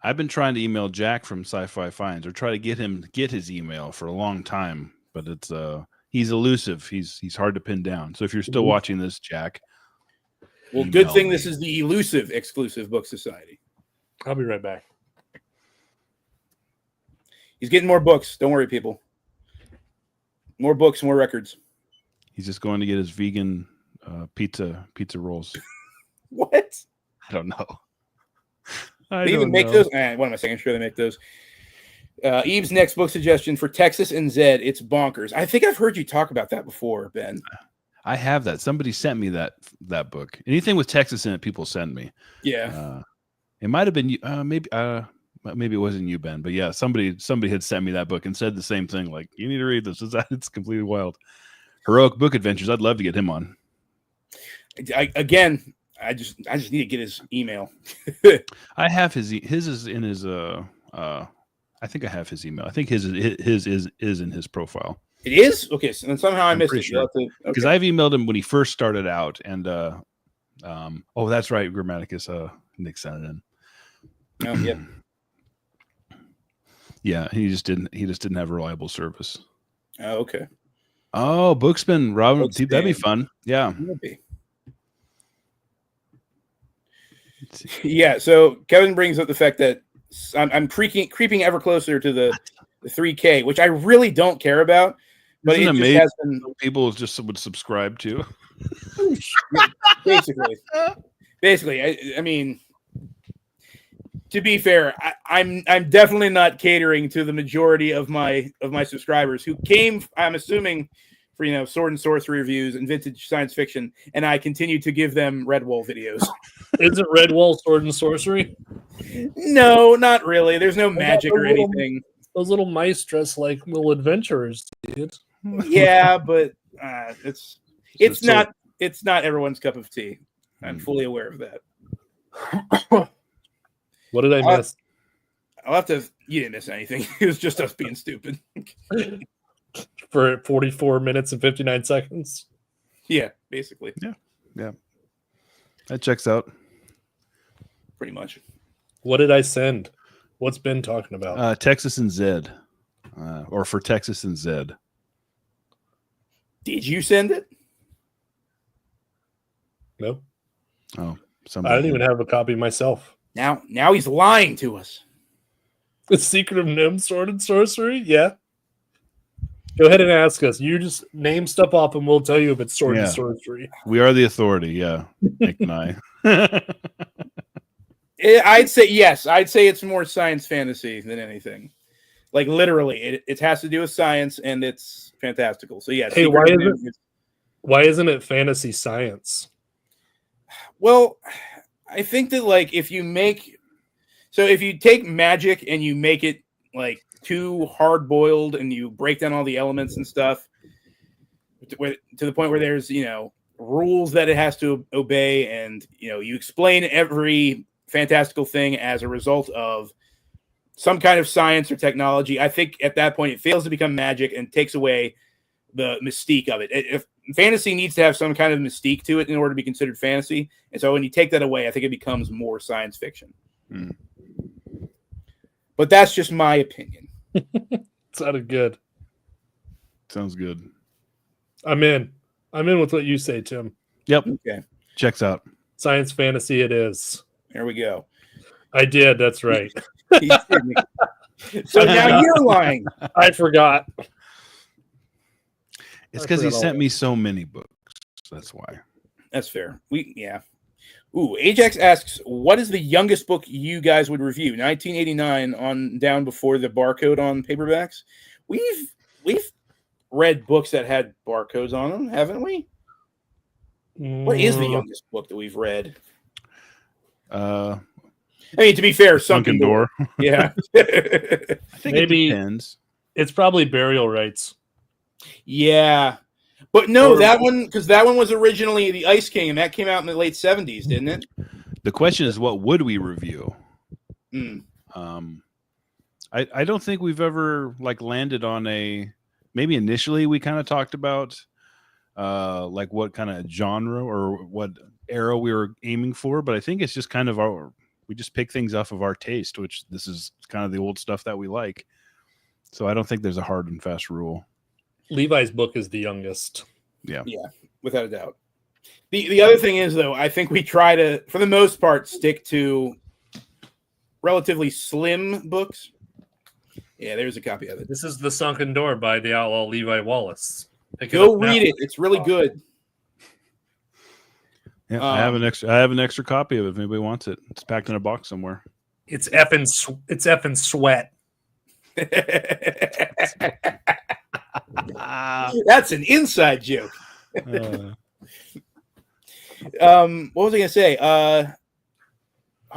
I've been trying to email Jack from Sci-Fi Finds or try to get his email for a long time, but it's he's elusive. He's hard to pin down. So if you're still watching this, Jack, well, good thing this is the Elusive exclusive book society. I'll be right back. He's getting more books. Don't worry, people. More books, more records. He's just going to get his vegan pizza rolls. What? I don't know. They even make those? What am I saying? I'm sure they make those. Eve's next book suggestion for Texas and Zed. It's bonkers. I think I've heard you talk about that before, Ben. I have that. Somebody sent me that book. Anything with Texas in it, people send me. Yeah. It might have been maybe it wasn't you, Ben, but yeah, somebody had sent me that book and said the same thing. Like, you need to read this. It's completely wild. Heroic Book Adventures. I'd love to get him on. I just need to get his email. I have his is in his I think I have his email. I think his is in his profile. It is? Okay, so then somehow I missed it. Sure. Because I've emailed him when he first started out, and oh, that's right, Grammaticus. Nick sent it in. Oh, yeah. Yeah, he just didn't have reliable service. Oh, okay. Oh, Bookspin, Robin, that'd be fun. Yeah. Yeah, so Kevin brings up the fact that I'm creeping ever closer to the 3K, which I really don't care about. But Isn't it amazing just has been people just would subscribe to. Basically, I mean, to be fair, I'm definitely not catering to the majority of my subscribers who came, I'm assuming, for sword and sorcery reviews and vintage science fiction, and I continue to give them Redwall videos. Isn't Redwall sword and sorcery? No, not really. There's no magic or anything. Those little mice dress like little adventurers, dude. Yeah, but it's not everyone's cup of tea. I'm fully aware of that. What did I miss? I'll have to. You didn't miss anything. It was just us being stupid. For 44 minutes and 59 seconds. Yeah, basically. Yeah. That checks out. Pretty much. What did I send? What's Ben talking about? Texas and Zed. Or for Texas and Zed. Did you send it? No. Oh, I didn't even have a copy myself. Now he's lying to us. The Secret of Nim Sword and Sorcery? Yeah. Go ahead and ask us. You just name stuff off and we'll tell you if it's sword and sorcery. We are the authority, yeah. Nick and I. I'd say yes. I'd say it's more science fantasy than anything. Like literally, it has to do with science, and it's fantastical. So yes. Hey, why isn't it fantasy science? Well, I think that like if you take magic and you make it like too hard boiled, and you break down all the elements and stuff to the point where there's rules that it has to obey, and you explain every fantastical thing as a result of some kind of science or technology, I think at that point it fails to become magic and takes away the mystique of it. If fantasy needs to have some kind of mystique to it in order to be considered fantasy, and so when you take that away, I think it becomes more science fiction. But that's just my opinion. Sounded good. Sounds good. I'm in with what you say, Tim. Yep. Okay. Checks out. Science fantasy it is. There we go. I did. That's right. So now you're lying. I forgot. It's because he sent me so many books. That's why. That's fair. Ooh, Ajax asks, what is the youngest book you guys would review? 1989 on down before the barcode on paperbacks. We've read books that had barcodes on them, haven't we? What is the youngest book that we've read? I mean, to be fair, Sunken Door. Yeah. I think maybe it depends. It's probably Burial Rites. Yeah. But no, that one was originally The Ice King, and that came out in the late 70s, didn't it? The question is, what would we review? I don't think we've ever landed on maybe initially we kind of talked about like what kind of genre or what era we were aiming for, but I think it's just kind of we just pick things off of our taste, which this is kind of the old stuff that we like. So I don't think there's a hard and fast rule. Levi's book is the youngest. Yeah, without a doubt. The other thing is, though, I think we try to, for the most part, stick to relatively slim books. Yeah, there's a copy of it. This is The Sunken Door by the outlaw Levi Wallace. Go read it. It's really good. Yeah, I have an extra copy of it if anybody wants it. It's packed in a box somewhere. It's effing sweat. That's an inside joke. What was I gonna say? Oh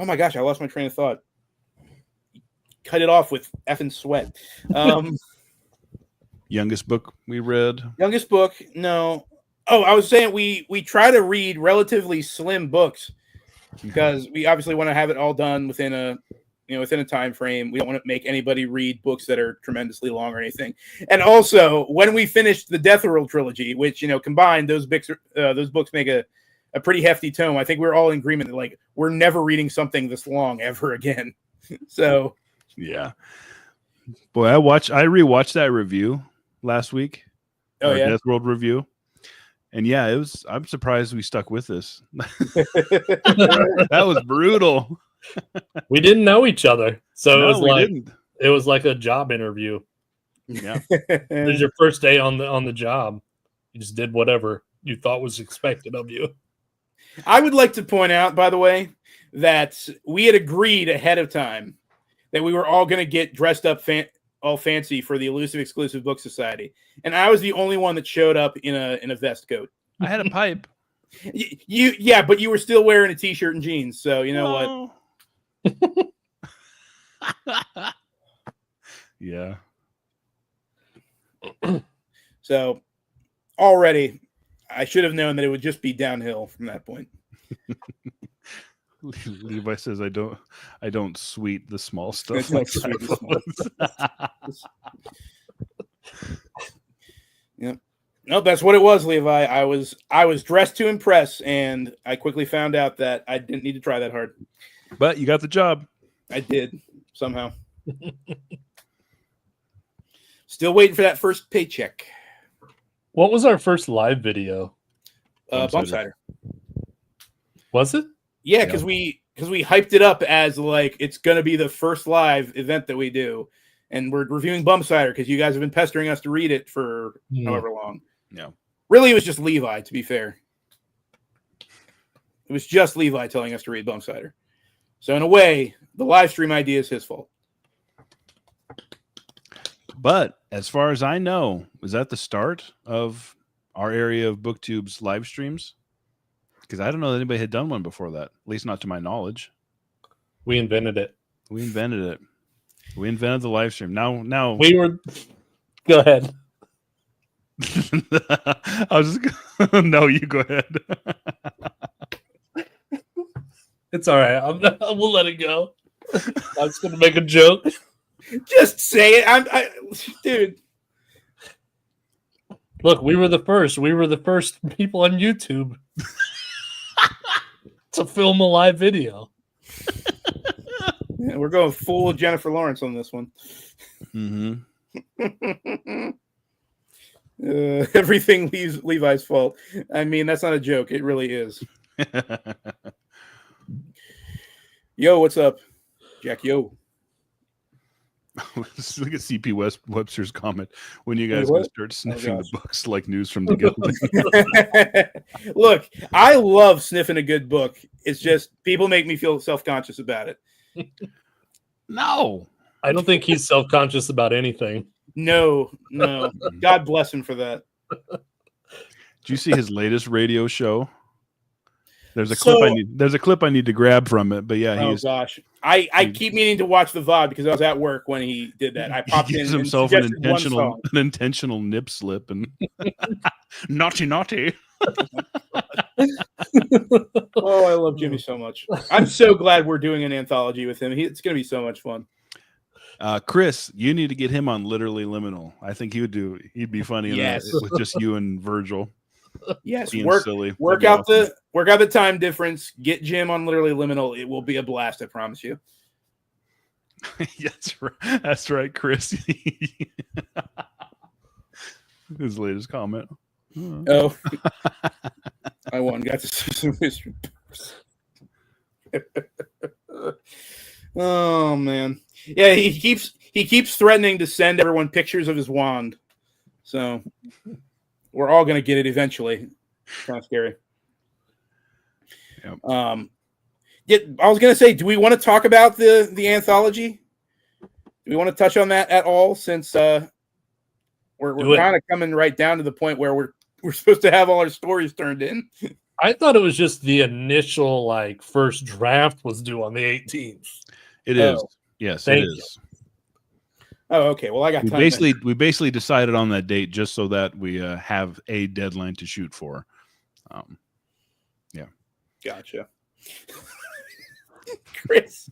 my gosh, I lost my train of thought. Cut it off with effing sweat. Youngest book we read? Youngest book? No. Oh, I was saying we try to read relatively slim books because we obviously want to have it all done within a time frame. We don't want to make anybody read books that are tremendously long or anything. And also, when we finished the Death World trilogy, which combined, those books make a pretty hefty tome. I think we're all in agreement that we're never reading something this long ever again. So yeah, boy, I rewatched that review last week. Oh yeah, Death World review. And yeah, I'm surprised we stuck with this. That was brutal. We didn't know each other, so didn't. It was like a job interview. Yeah, it was your first day on the job. You just did whatever you thought was expected of you. I would like to point out, by the way, that we had agreed ahead of time that we were all going to get dressed up all fancy for the Elusive Exclusive Book Society, and I was the only one that showed up in a vest coat. I had a pipe. But you were still wearing a t-shirt and jeans, so you know what? Yeah. So already, I should have known that it would just be downhill from that point. Levi says, "I don't sweet the small stuff." Yep. No, that's what it was, Levi. I was dressed to impress, and I quickly found out that I didn't need to try that hard. But you got the job. I did somehow. Still waiting for that first paycheck. What was our first live video? Bump Cider. Was it? Yeah, because we hyped it up as it's going to be the first live event that we do, and we're reviewing Bump Cider because you guys have been pestering us to read it for however long. Yeah, really, it was just Levi. To be fair, it was just Levi telling us to read Bump Cider. So in a way, the live stream idea is his fault. But as far as I know, was that the start of our area of BookTube's live streams? Because I don't know that anybody had done one before that, at least not to my knowledge. We invented it. We invented it. We invented the live stream. Now We were. Go ahead. I was just no, you go ahead. It's all right. We'll let it go. I was going to make a joke. Just say it. Dude. Look, we were the first. We were the first people on YouTube to film a live video. Yeah, we're going full Jennifer Lawrence on this one. Mm-hmm. Everything Levi's fault. I mean, that's not a joke. It really is. Yo, what's up, Jack? Yo. Let's look at CP Webster's comment. When you guys Wait, gonna start sniffing the books like news from the guilding? Look, I love sniffing a good book. It's just people make me feel self-conscious about it. No. I don't think he's self-conscious about anything. No. God bless him for that. Did you see his latest radio show? There's a clip I need to grab from it, but yeah, gosh. I keep meaning to watch the VOD because I was at work when he did that. I popped he gives in himself and an intentional nip slip and naughty. Oh, I love Jimmy so much. I'm so glad we're doing an anthology with him. It's going to be so much fun. Chris, you need to get him on Literally Liminal. I think he'd be funny with just you and Virgil. Yes, work out the time difference. Get Jim on Literally Liminal. It will be a blast, I promise you. That's right, Chris. His latest comment. Oh, I got to see some history. Oh man, yeah. He keeps threatening to send everyone pictures of his wand. So we're all gonna get it eventually. Kind of scary. Yep. Yeah, I was gonna say, do we want to talk about the anthology? Do we want to touch on that at all? Since we're kind of coming right down to the point where we're supposed to have all our stories turned in. I thought it was just the initial first draft was due on the 18th. It is. Yes, it is. Oh, okay. Well, I got time. We basically decided on that date just so that we have a deadline to shoot for. Yeah. Gotcha. Chris.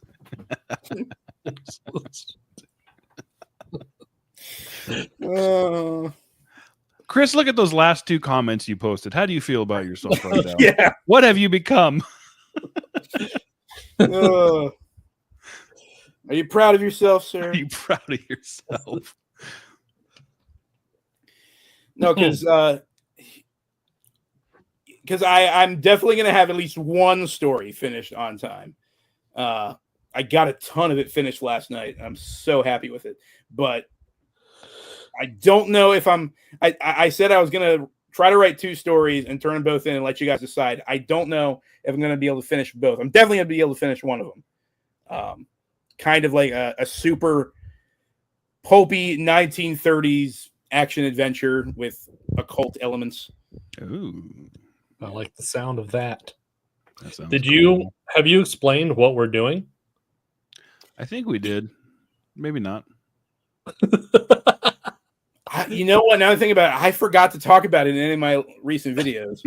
Chris, look at those last two comments you posted. How do you feel about yourself right now? Yeah. What have you become? Are you proud of yourself, sir? Are you proud of yourself? No, because I'm definitely going to have at least one story finished on time. I got a ton of it finished last night. I'm so happy with it. But I don't know if I said I was going to try to write two stories and turn them both in and let you guys decide. I don't know if I'm going to be able to finish both. I'm definitely going to be able to finish one of them. Kind of like a super pulpy 1930s action adventure with occult elements. Ooh. I like the sound of that. Have you explained what we're doing? I think we did. Maybe not. You know what? Now I think about it, I forgot to talk about it in any of my recent videos.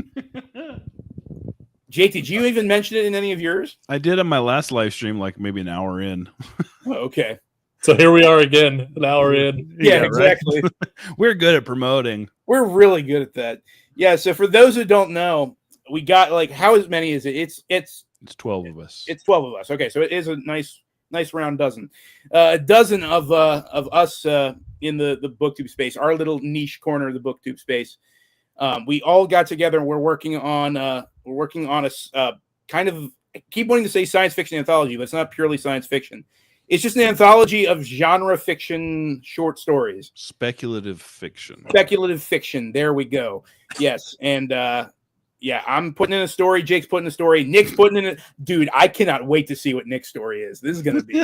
Jake, did you even mention it in any of yours? I did on my last live stream, maybe an hour in. Oh, okay. So here we are again, an hour in. Yeah, exactly. Right? We're good at promoting. We're really good at that. Yeah, so for those who don't know, we got how many is it? It's 12 of us. It's 12 of us. Okay, so it is a nice round dozen. A dozen of us in the BookTube space, our little niche corner of the BookTube space. We all got together and we're working on a kind of, I keep wanting to say science fiction anthology, but it's not purely science fiction. It's just an anthology of genre fiction short stories. Speculative fiction. There we go. Yes. And Yeah, I'm putting in a story. Jake's putting a story. Nick's putting in a dude. I cannot wait to see what Nick's story is. This is gonna be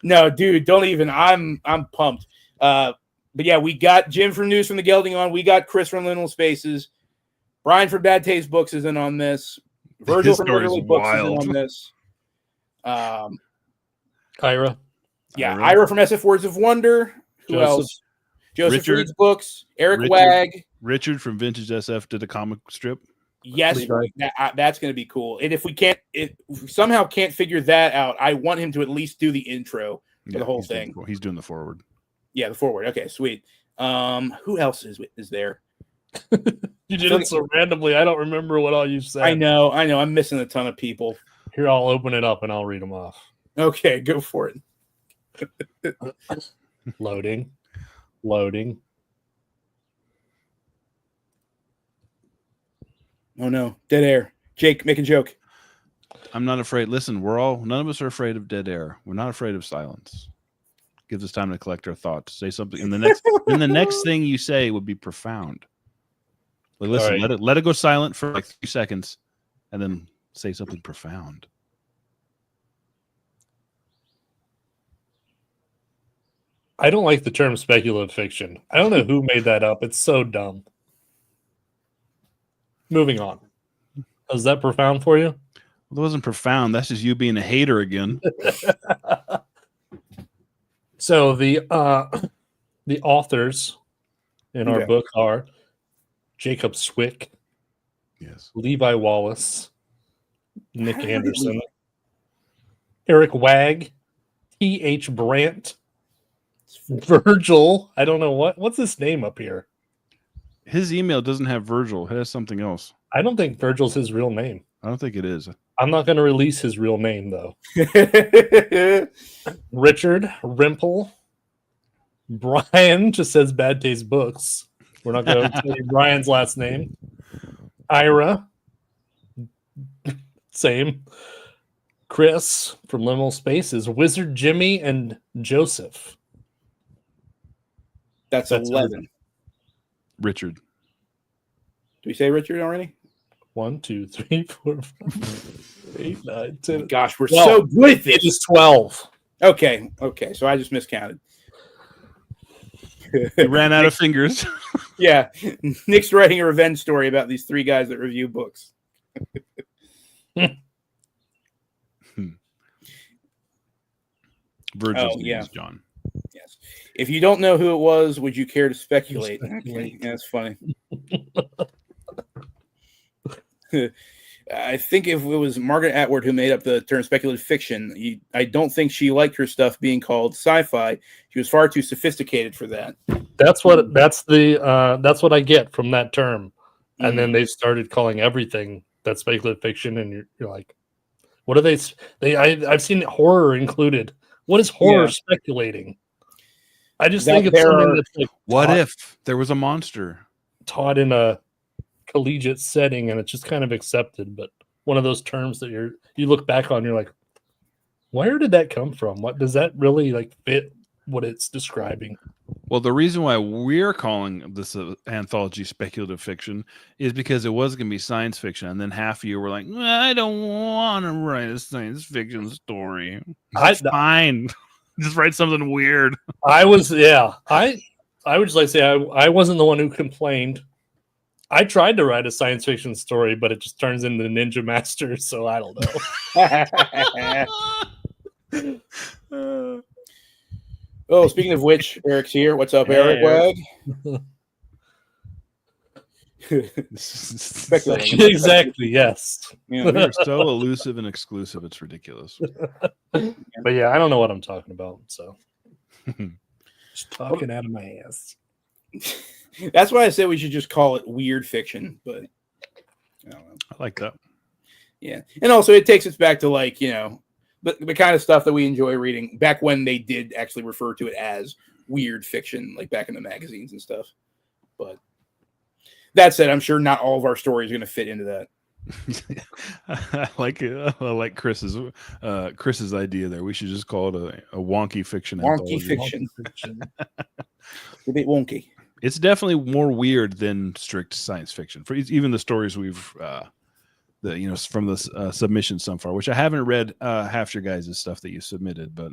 no, dude. Don't even. I'm pumped. But yeah, we got Jim from News from the Gelding on. We got Chris from Liminal Spaces. Brian from Bad Taste Books is in on this. Virgil from Literally Books is in on this. Ira. Yeah, Ira from SF Words of Wonder. Who else? Joseph Reed's Books. Eric Wag. Richard from Vintage SF did a comic strip. Yes, that's going to be cool. And if we somehow can't figure that out, I want him to at least do the intro for the whole thing. He's doing the forward. Yeah, the forward. Okay, sweet. Who else is there? You did it so randomly. I don't remember what all you said. I know. I'm missing a ton of people. Here, I'll open it up and I'll read them off. Okay, go for it. Loading. Oh no, dead air. Jake, make a joke. I'm not afraid. Listen, none of us are afraid of dead air. We're not afraid of silence. Gives us time to collect our thoughts. Say something, and the next thing you say would be profound. Like, listen, right. let it go silent for like 3 seconds, and then say something profound. I don't like the term speculative fiction. I don't know who made that up. It's so dumb. Moving on. Was that profound for you? Well, it wasn't profound. That's just you being a hater again. So the authors in our book are Jacob Swick, yes, Levi Wallace, Nick Anderson, Eric Wag, T.H. Brandt, Virgil. I don't know what's his name up here. His email doesn't have Virgil. It has something else. I don't think Virgil's his real name. I don't think it is. I'm not going to release his real name, though. Richard, Rimple, Brian just says Bad Taste Books. We're not going to tell you Brian's last name. Ira, same. Chris from Liminal Spaces, Wizard Jimmy, and Joseph. That's 11. Richard. Did we say Richard already? 1, 2, 3, 4, 5, 8, 9, 10. Gosh, we're so good at this. It is 12. Okay. So I just miscounted. You ran out of fingers. Yeah. Nick's writing a revenge story about these 3 guys that review books. Virgil's name is John. Yes. If you don't know who it was, would you care to speculate? Okay. Yeah, that's funny. I think if it was Margaret Atwood who made up the term speculative fiction, I don't think she liked her stuff being called sci-fi. She was far too sophisticated for that. That's what I get from that term. And then they started calling everything that's speculative fiction, and you're like, what are they? I've seen horror included. What is horror speculating? I just think it's something that's like, what if there was a monster taught in a collegiate setting and it's just kind of accepted, but one of those terms that you look back on, you're like, where did that come from? What does that really like fit what it's describing? Well, the reason why we're calling this anthology speculative fiction is because it was going to be science fiction, and then half of you were like, I don't want to write a science fiction story. It's fine. Just write something weird. I would just like to say I wasn't the one who complained. I tried to write a science fiction story, but it just turns into Ninja Master, so I don't know. Oh, speaking of which, Eric's here. What's up, Eric Wag? Exactly, yes. Yeah, we're so elusive and exclusive, it's ridiculous. But yeah, I don't know what I'm talking about, so just talking out of my ass. That's why I said we should just call it weird fiction, but I don't know. I like that. Yeah. And also it takes us back to like, the kind of stuff that we enjoy reading back when they did actually refer to it as weird fiction, like back in the magazines and stuff. But that said, I'm sure not all of our stories are going to fit into that. I like it. I like Chris's idea there. We should just call it a wonky fiction. Wonky fiction. A bit wonky. It's definitely more weird than strict science fiction. For even the stories we've, from the submission so far, which I haven't read half your guys' stuff that you submitted, but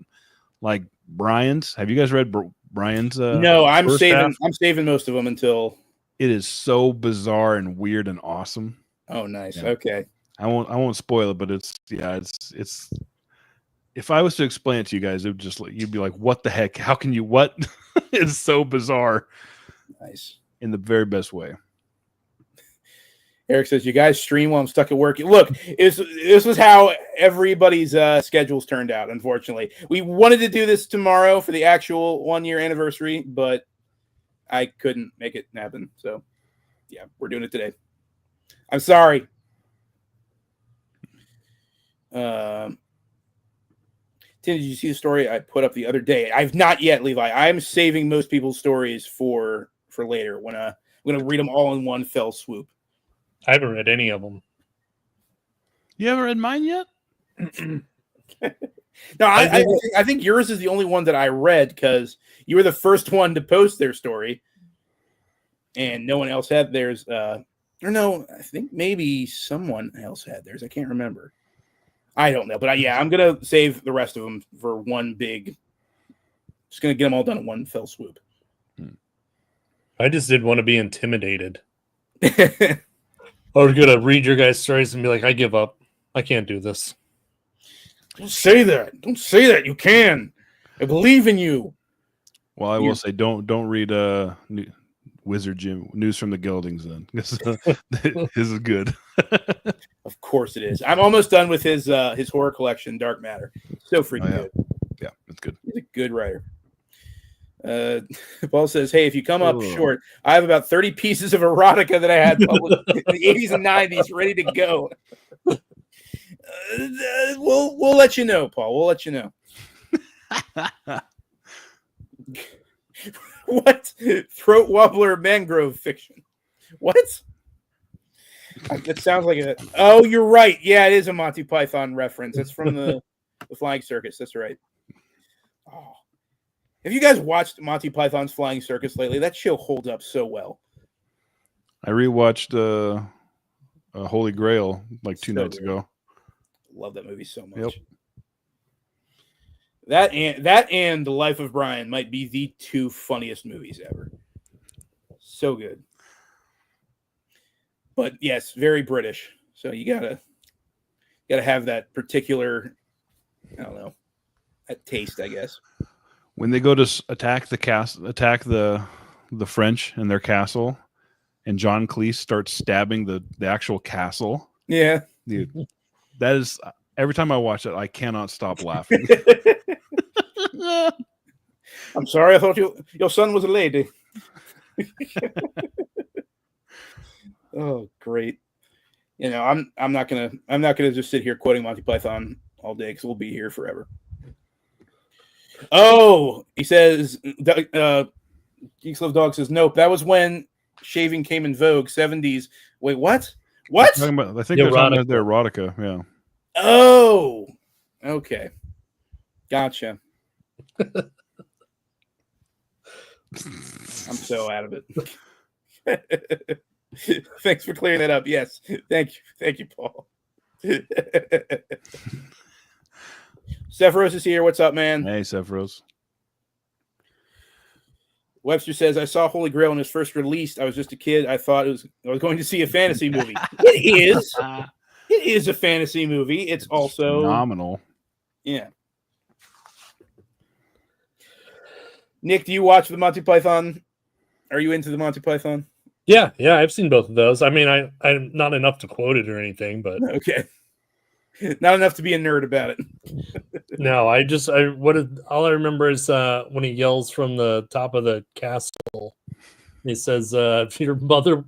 like Brian's, have you guys read Brian's? No, I'm first saving. half? I'm saving most of them until. It is so bizarre and weird and awesome. Oh, nice. Yeah. Okay. I won't spoil it, but it's. If I was to explain it to you guys, it would just you'd be like, "What the heck? How can you? What?" It's so bizarre. Nice. In the very best way. Eric says, "You guys stream while I'm stuck at work." Look, this was how everybody's schedules turned out. Unfortunately, we wanted to do this tomorrow for the actual 1-year anniversary, but I couldn't make it happen. So, yeah, we're doing it today. I'm sorry. Tim, did you see the story I put up the other day? I've not yet, Levi. I'm saving most people's stories for later. When I'm going to read them all in one fell swoop. I haven't read any of them. You haven't read mine yet? No, I think yours is the only one that I read because you were the first one to post their story, and no one else had theirs. Or no, I think maybe someone else had theirs. I can't remember. I don't know, but I'm gonna save the rest of them for one big. Just gonna get them all done in one fell swoop. I just didn't want to be intimidated. I was gonna read your guys' stories and be like, I give up. I can't do this. Don't say that. Don't say that. You can. I believe in you. Well, I will say, don't read Wizard Jim News from the Geldings then. His is good. Of course it is. I'm almost done with his horror collection, Dark Matter. So freaking good. Yeah, it's good. He's a good writer. Paul says, "Hey, if you come up short, I have about 30 pieces of erotica that I had published in the 80s and 90s ready to go." We'll let you know, Paul. We'll let you know. What? Throat wobbler mangrove fiction. What? That sounds like a... Oh, you're right. Yeah, it is a Monty Python reference. It's from the Flying Circus. That's right. Oh. Have you guys watched Monty Python's Flying Circus lately? That show holds up so well. I rewatched Holy Grail like 2 nights ago. Love that movie so much. Yep. That and The Life of Brian might be the 2 funniest movies ever. So good. But yes, very British. So you gotta have that particular, I don't know, that taste, I guess. When they go to attack the French in their castle, and John Cleese starts stabbing the actual castle. Yeah, dude, that is every time I watch it, I cannot stop laughing. I'm sorry, I thought your son was a lady. Oh, great! You know, I'm not gonna just sit here quoting Monty Python all day because we'll be here forever. Oh, he says, Geeks Love Dog says, nope, that was when shaving came in vogue, 70s. Wait, what? What? I think they're talking about their erotica, yeah. Oh, okay. Gotcha. I'm so out of it. Thanks for clearing that up. Yes. Thank you, Paul. Sephiroth is here. What's up, man? Hey, Sephiroth. Webster says, I saw Holy Grail when it was first released. I was just a kid. I thought I was going to see a fantasy movie. It is. It is a fantasy movie. It's also phenomenal. Yeah. Nick, do you watch the Monty Python? Are you into the Monty Python? Yeah, I've seen both of those. I mean, I'm not enough to quote it or anything, but okay. Not enough to be a nerd about it. No, all I remember is when he yells from the top of the castle. He says, your father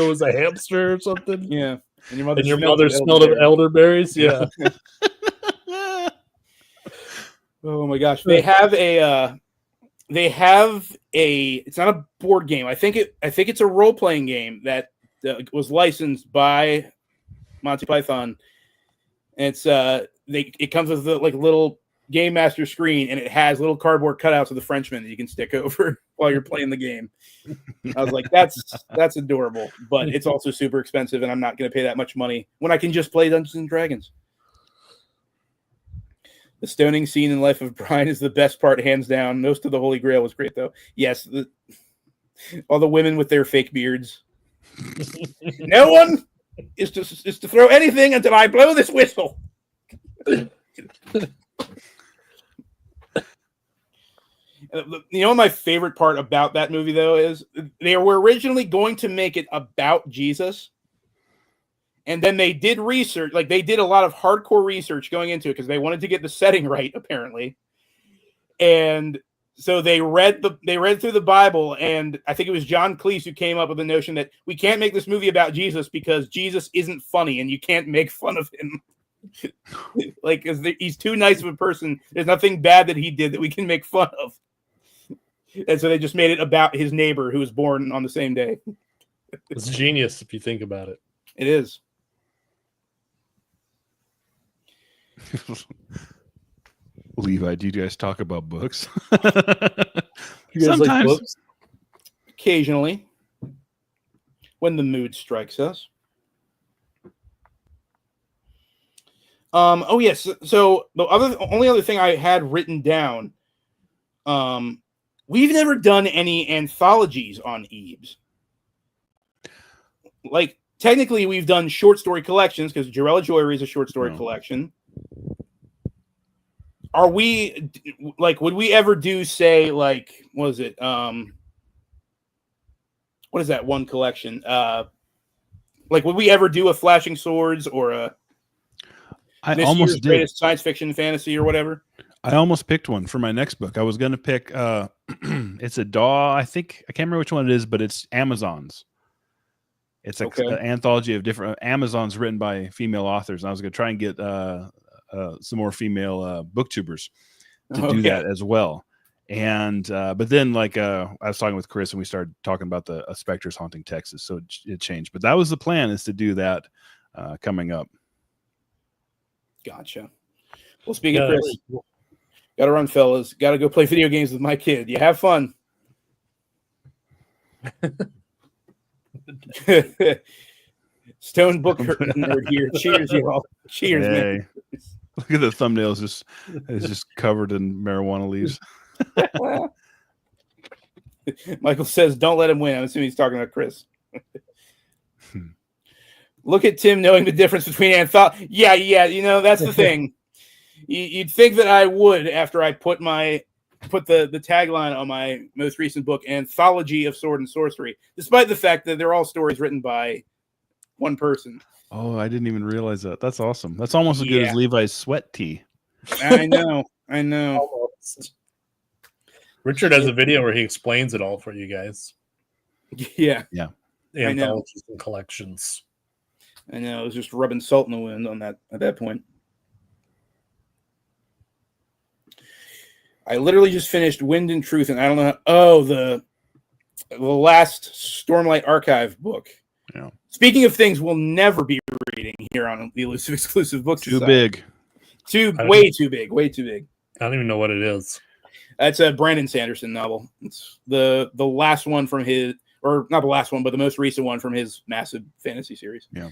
was a hamster or something. Yeah. And your mother smelled of elderberries. Yeah. Oh my gosh. They have it's not a board game. I think it's a role-playing game that was licensed by Monty Python. And it's it comes with like little Game Master screen, and it has little cardboard cutouts of the Frenchman that you can stick over while you're playing the game. I was like, that's adorable, but it's also super expensive, and I'm not going to pay that much money when I can just play Dungeons and Dragons. The stoning scene in Life of Brian is the best part, hands down. Most of the Holy Grail was great, though. Yes, all the women with their fake beards. No one is to throw anything until I blow this whistle. You know, my favorite part about that movie, though, is they were originally going to make it about Jesus. And then they did research, like they did a lot of hardcore research going into it because they wanted to get the setting right, apparently. And so they read through the Bible, and I think it was John Cleese who came up with the notion that we can't make this movie about Jesus because Jesus isn't funny and you can't make fun of him. Like, he's too nice of a person. There's nothing bad that he did that we can make fun of. And so they just made it about his neighbor who was born on the same day. It's genius if you think about it. It is. Levi, do you guys talk about books? You guys like books? Occasionally, when the mood strikes us. Oh yes. So the only other thing I had written down, we've never done any anthologies on Ebes. Like, technically, we've done short story collections because Jarella Joyery is a short story collection. Are we, like, would we ever do, say, like, what is it? What is that one collection? Like, would we ever do a Flashing Swords or a I almost did. Greatest science fiction fantasy or whatever? I almost picked one for my next book. I was going to pick, it's a DAW. I can't remember which one it is, but it's Amazons. It's an anthology of different Amazons written by female authors. And I was going to try and get some more female booktubers to do that as well. And but then, like, I was talking with Chris, and we started talking about the Spectres haunting Texas, so it changed. But that was the plan, is to do that coming up. Gotcha. Well, speaking of Chris, got to run, fellas. Got to go play video games with my kid. You have fun. Stone book nerd here. Cheers, y'all. Cheers, man. Look at the thumbnails. It's just covered in marijuana leaves. Michael says, "Don't let him win." I'm assuming he's talking about Chris. Look at Tim knowing the difference between anthology. Yeah. You know, that's the thing. You'd think that I would after I put the tagline on my most recent book, Anthology of Sword and Sorcery, despite the fact that they're all stories written by one person. Oh, I didn't even realize that. That's awesome. That's almost as good as Levi's sweat tee. I know. Almost. Richard has a video where he explains it all for you guys. Yeah. The anthologies and collections. I know. I was just rubbing salt in the wound on that at that point. I literally just finished Wind and Truth, and I don't know the last Stormlight Archive book. Yeah. Speaking of things we'll never be reading here on the Elusive Exclusive Books. Too big. Way too big. I don't even know what it is. That's a Brandon Sanderson novel. It's the last one from his, or not the last one, but the most recent one from his massive fantasy series. Yeah.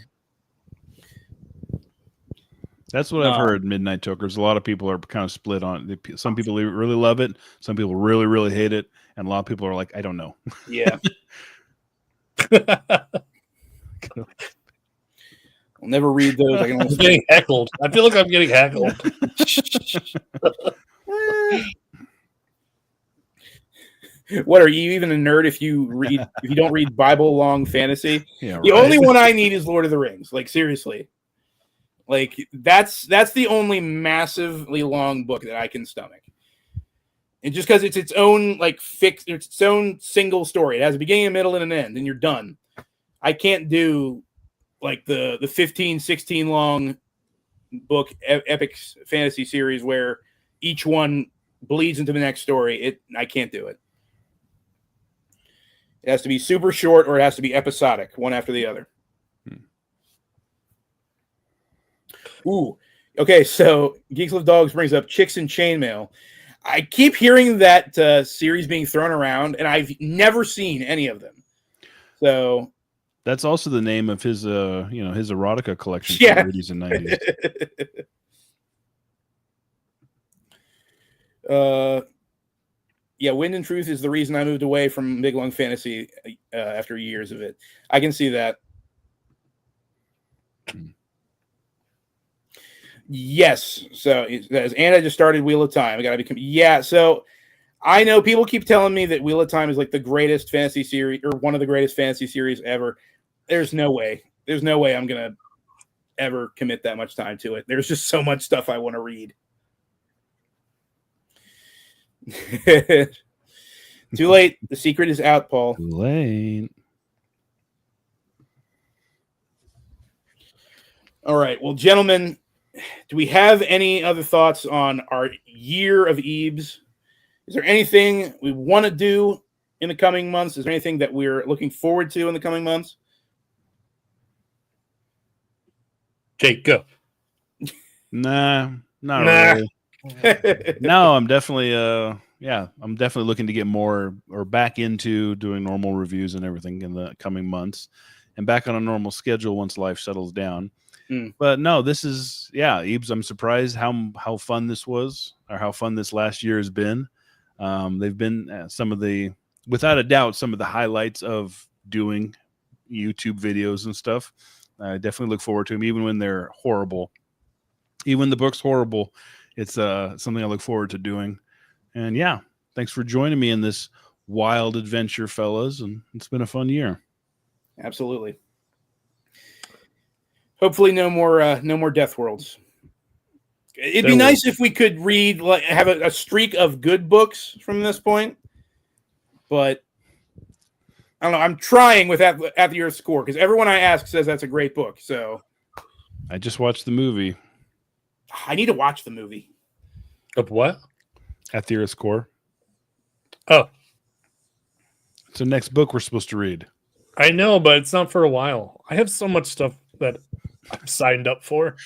That's what I've heard, Midnight Tokers. A lot of people are kind of split on it. Some people really love it. Some people really, really hate it. And a lot of people are like, I don't know. Yeah. I'll never read those. I'm getting heckled. I feel like I'm getting heckled. What, are you even a nerd if you don't read Bible long fantasy? Yeah, right. The only one I need is Lord of the Rings. Like, seriously. Like, that's the only massively long book that I can stomach. And just because it's its own, like, it's its own single story. It has a beginning, a middle, and an end, and you're done. I can't do, like, the 15, 16 long book epic fantasy series where each one bleeds into the next story. I can't do it. It has to be super short, or it has to be episodic, one after the other. Ooh, Okay, so Geeks Love Dogs brings up Chicks in Chainmail. I keep hearing that series being thrown around, and I've never seen any of them. So that's also the name of his, his erotica collection Yeah. from the 80s and 90s. Yeah, Wind and Truth is the reason I moved away from Big Long Fantasy after years of it. I can see that. Yes. So and I just started Wheel of Time. I got to become. Yeah. So I know people keep telling me that Wheel of Time is like the greatest fantasy series or one of the greatest fantasy series ever. There's no way. There's no way I'm going to ever commit that much time to it. There's just so much stuff I want to read. Too late. The secret is out, Paul. Too late. All right. Well, gentlemen, do we have any other thoughts on our year of Ebes? Is there anything we want to do in the coming months? Is there anything that we're looking forward to in the coming months? Jake, go. Nah, not really. No, I'm definitely I'm definitely looking to get more or back into doing normal reviews and everything in the coming months and back on a normal schedule once life settles down. But no, this is Ebes, I'm surprised how fun this was, or how fun this last year has been. They've been some of the, without a doubt, some of the highlights of doing YouTube videos and stuff. I definitely look forward to them, even when they're horrible. Even when the book's horrible, it's something I look forward to doing. And yeah, thanks for joining me in this wild adventure, fellas. And it's been a fun year. Absolutely. Hopefully no more Death Worlds. It'd be nice if we could read, have a streak of good books from this point. But I don't know. I'm trying with At the Earth's Core because everyone I ask says that's a great book. So I just watched the movie. I need to watch the movie. Of what? At the Earth's Core. Oh. It's the next book we're supposed to read. I know, but it's not for a while. I have so much stuff that I'm signed up for.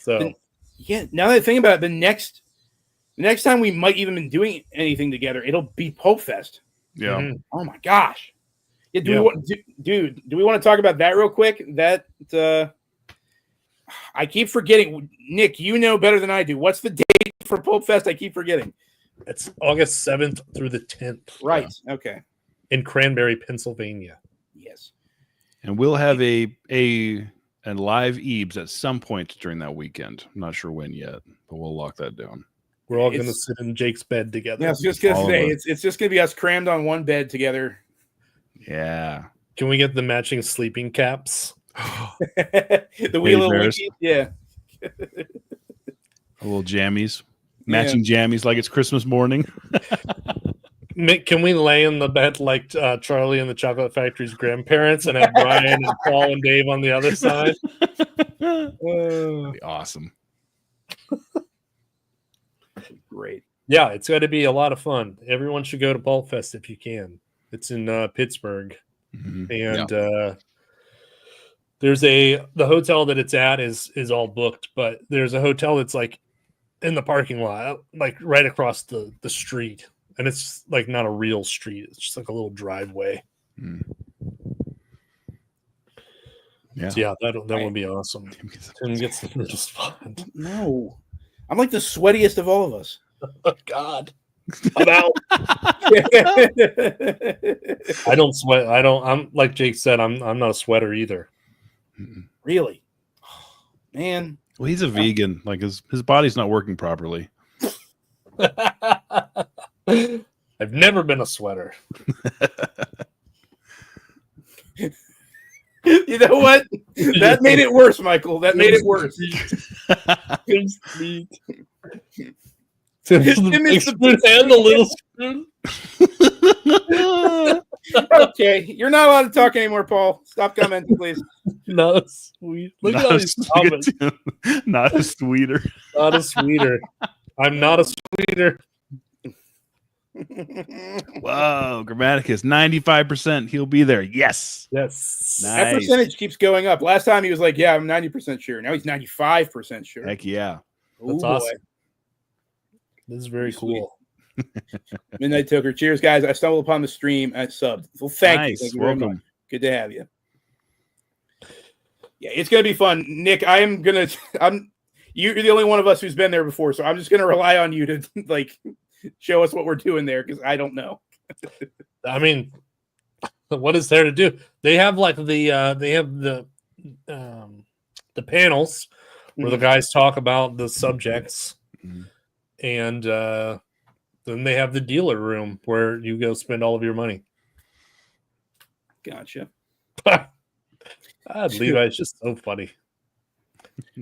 So yeah, now that I think about it, the next time we might even be doing anything together, it'll be Pulp Fest. Yeah. Mm-hmm. Oh my gosh. Yeah, do we want to talk about that real quick? That I keep forgetting. Nick, you know better than I do. What's the date for Pulp Fest? I keep forgetting. It's August 7th through the 10th. Right. Yeah. Okay. In Cranberry, Pennsylvania. Yes. And we'll have a live Ebes at some point during that weekend. I'm not sure when yet, but we'll lock that down. We're all going to sit in Jake's bed together. Yeah, I was just going to say, it's just going to be us crammed on one bed together. Yeah. Can we get the matching sleeping caps? The wheel of Winkies? Yeah. A little jammies. Matching jammies like it's Christmas morning. Can we lay in the bed like Charlie and the Chocolate Factory's grandparents and have Brian and Paul and Dave on the other side? That'd be awesome. Great. Yeah, it's got to be a lot of fun. Everyone should go to Pulp Fest if you can. It's in Pittsburgh. Mm-hmm. And there's the hotel that it's at is all booked, but there's a hotel that's like in the parking lot, like right across the street. And it's like not a real street. It's just like a little driveway. Mm. Yeah. So yeah, that would be awesome. Tim gets the middle spot. No. I'm like the sweatiest of all of us. Oh, God. I'm out. I don't sweat. I'm like Jake said, I'm not a sweater either. Really? Man. Well, he's a vegan. Like his body's not working properly. I've never been a sweater. You know what? That made it worse, Michael. That made it worse. Tim's the big and the little spoon. Okay, you're not allowed to talk anymore, Paul. Stop commenting, please. Not a sweet. Look at all these comments. Not a sweeter. Not a sweeter. I'm not a sweeter. Whoa, Grammaticus, 95%. He'll be there. Yes. Yes. That Nice. percentage keeps going up. Last time he was like, yeah, I'm 90% sure. Now he's 95% sure. Heck yeah. That's awesome. This is very cool. Midnight Toker. Cheers, guys. I stumbled upon the stream. I subbed. Well, thank you. Thank you very Welcome. much. Good to have you. Yeah, it's gonna be fun. Nick, you're the only one of us who's been there before, so I'm just gonna rely on you to like show us what we're doing there because I don't know. I mean, what is there to do? They have like the panels where the guys talk about the subjects, and then they have the dealer room where you go spend all of your money. Gotcha. Levi's just so funny.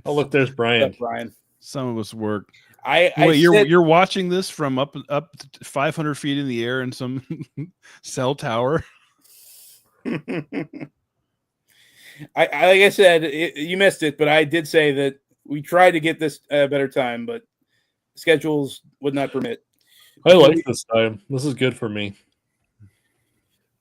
Oh, look, there's Brian. What's up, Brian? Some of us work. Wait, you're watching this from up 500 feet in the air in some cell tower. Like I said, you missed it, but I did say that we tried to get this better time, but schedules would not permit. I like this time. This is good for me.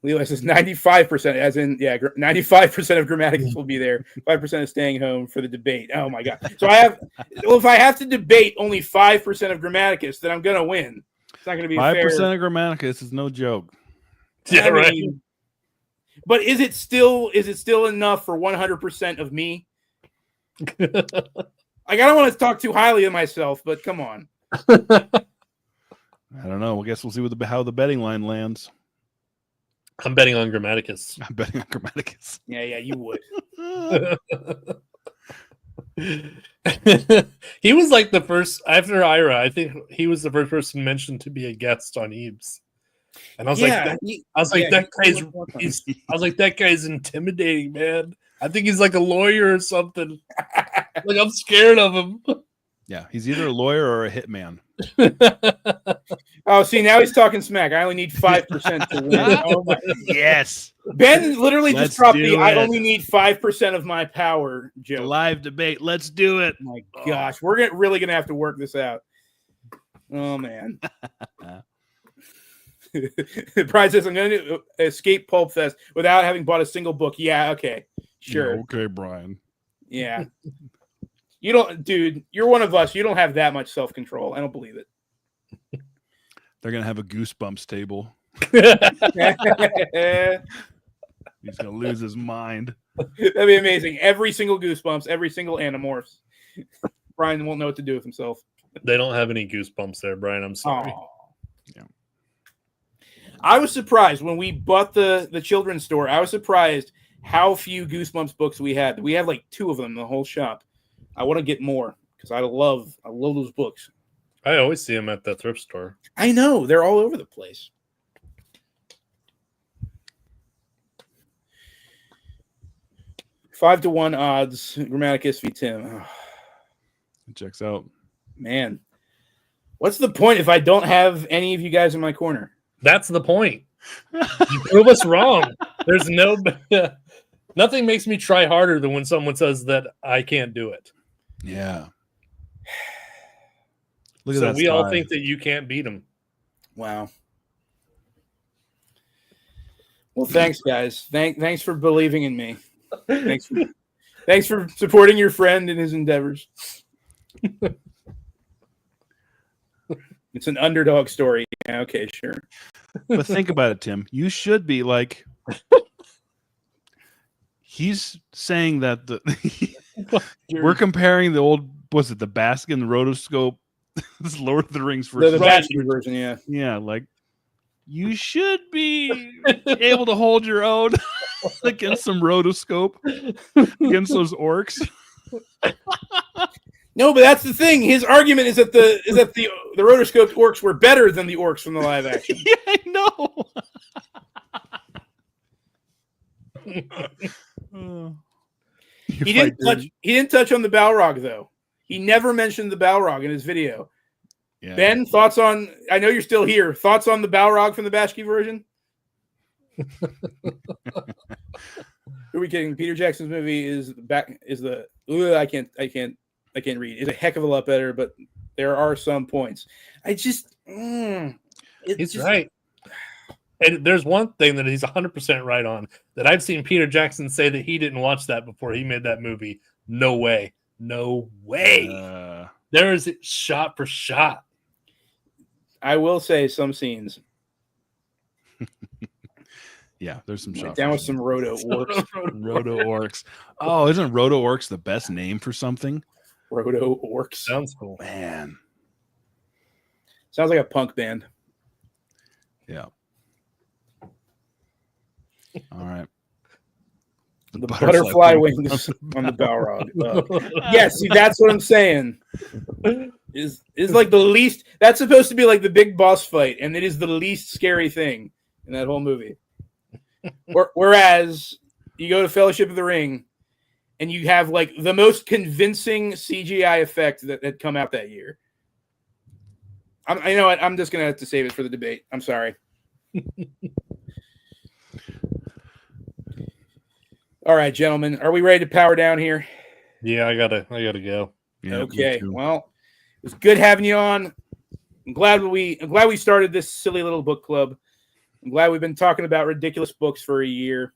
Levi says 95%, as in, 95% of Grammaticus will be there. 5% is staying home for the debate. Oh my God. So if I have to debate only 5% of Grammaticus, then I'm going to win. It's not going to be 5% fair. of Grammaticus is no joke. Yeah, right. But is it still enough for 100% of me? Like, I don't want to talk too highly of myself, but come on. I don't know. I guess we'll see how the betting line lands. I'm betting on Grammaticus. I'm betting on Grammaticus. Yeah, you would. He was like the first after Ira. I think he was the first person mentioned to be a guest on Ebes. And I was that guy's intimidating, man. I think he's like a lawyer or something. Like, I'm scared of him. Yeah, he's either a lawyer or a hitman. Oh, see, now he's talking smack. I only need 5% to win. Oh my. Yes. Ben literally Let's just dropped do the I it. only need 5% of my power joke. Live debate. Let's do it. Oh my gosh, we're really gonna have to work this out. Oh man. Brian says I'm gonna escape Pulp Fest without having bought a single book. Yeah, okay. Sure. Yeah, okay, Brian. Yeah. You don't, dude, you're one of us. You don't have that much self-control. I don't believe it. They're going to have a Goosebumps table. He's going to lose his mind. That'd be amazing. Every single Goosebumps, every single Animorphs. Brian won't know what to do with himself. They don't have any Goosebumps there, Brian. I'm sorry. Oh. Yeah. I was surprised when we bought the children's store. I was surprised how few Goosebumps books we had. We had like 2 of them in the whole shop. I want to get more because I love those books. I always see them at the thrift store. I know. They're all over the place. Five to 1 odds. Grammaticus v. Tim. Oh, It checks out. man. What's the point if I don't have any of you guys in my corner? That's the point. You prove us wrong. There's nothing makes me try harder than when someone says that I can't do it. Yeah. Look at So that. we all think that you can't beat them. Wow. Well, thanks, guys. Thanks for believing in me. Thanks for supporting your friend in his endeavors. It's an underdog story. Yeah, okay, sure. But think about it, Tim. You should be like. He's saying that we're comparing the old, was it the Baskin rotoscope? This is Lord of the Rings version. The Baskin version, yeah. Yeah, like you should be able to hold your own against some rotoscope, against those orcs. No, but that's the thing. His argument is that the rotoscoped orcs were better than the orcs from the live action. Yeah, I know. He didn't touch on the Balrog though. He never mentioned the Balrog in his video. Yeah. Ben, thoughts on? I know you're still here. Thoughts on the Balrog from the Bashki version? Who are we kidding? Peter Jackson's movie is the I can't read. It's a heck of a lot better, but there are some points. I just It He's right. And there's one thing that he's 100% right on, that I've seen Peter Jackson say that he didn't watch that before he made that movie. No way. No way. There is it shot for shot. I will say some scenes. Yeah, there's some shots. Down with some roto orcs. Roto orcs. Oh, isn't roto orcs the best name for something? Roto orcs. Sounds cool. Man. Sounds like a punk band. Yeah. All right. The butterfly wings on the Balrog. Yeah, see, that's what I'm saying. Is like the least. That's supposed to be like the big boss fight, and it is the least scary thing in that whole movie. Whereas you go to Fellowship of the Ring, and you have like the most convincing CGI effect that had come out that year. I know what, I'm just gonna have to save it for the debate. I'm sorry. All right, gentlemen, are we ready to power down here? Yeah, I gotta go. Yeah, okay. Well, it was good having you on. I'm glad we started this silly little book club. I'm glad we've been talking about ridiculous books for a year.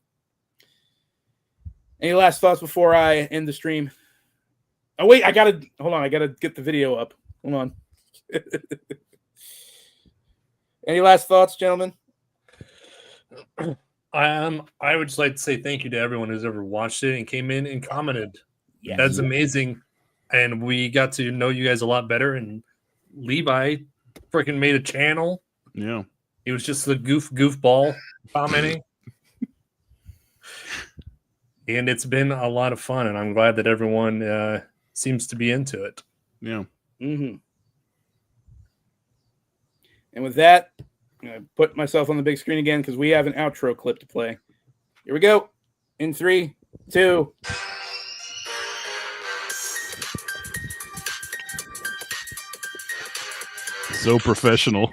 Any last thoughts before I end the stream? Oh wait, I gotta get the video up. Hold on. Any last thoughts, gentlemen? I would just like to say thank you to everyone who's ever watched it and came in and commented. Yes. That's amazing. And we got to know you guys a lot better. And Levi freaking made a channel. Yeah. He was just the goofball commenting. And it's been a lot of fun. And I'm glad that everyone seems to be into it. Yeah. Mm-hmm. And with that, I'm going to put myself on the big screen again because we have an outro clip to play. Here we go. In 3, 2. So professional.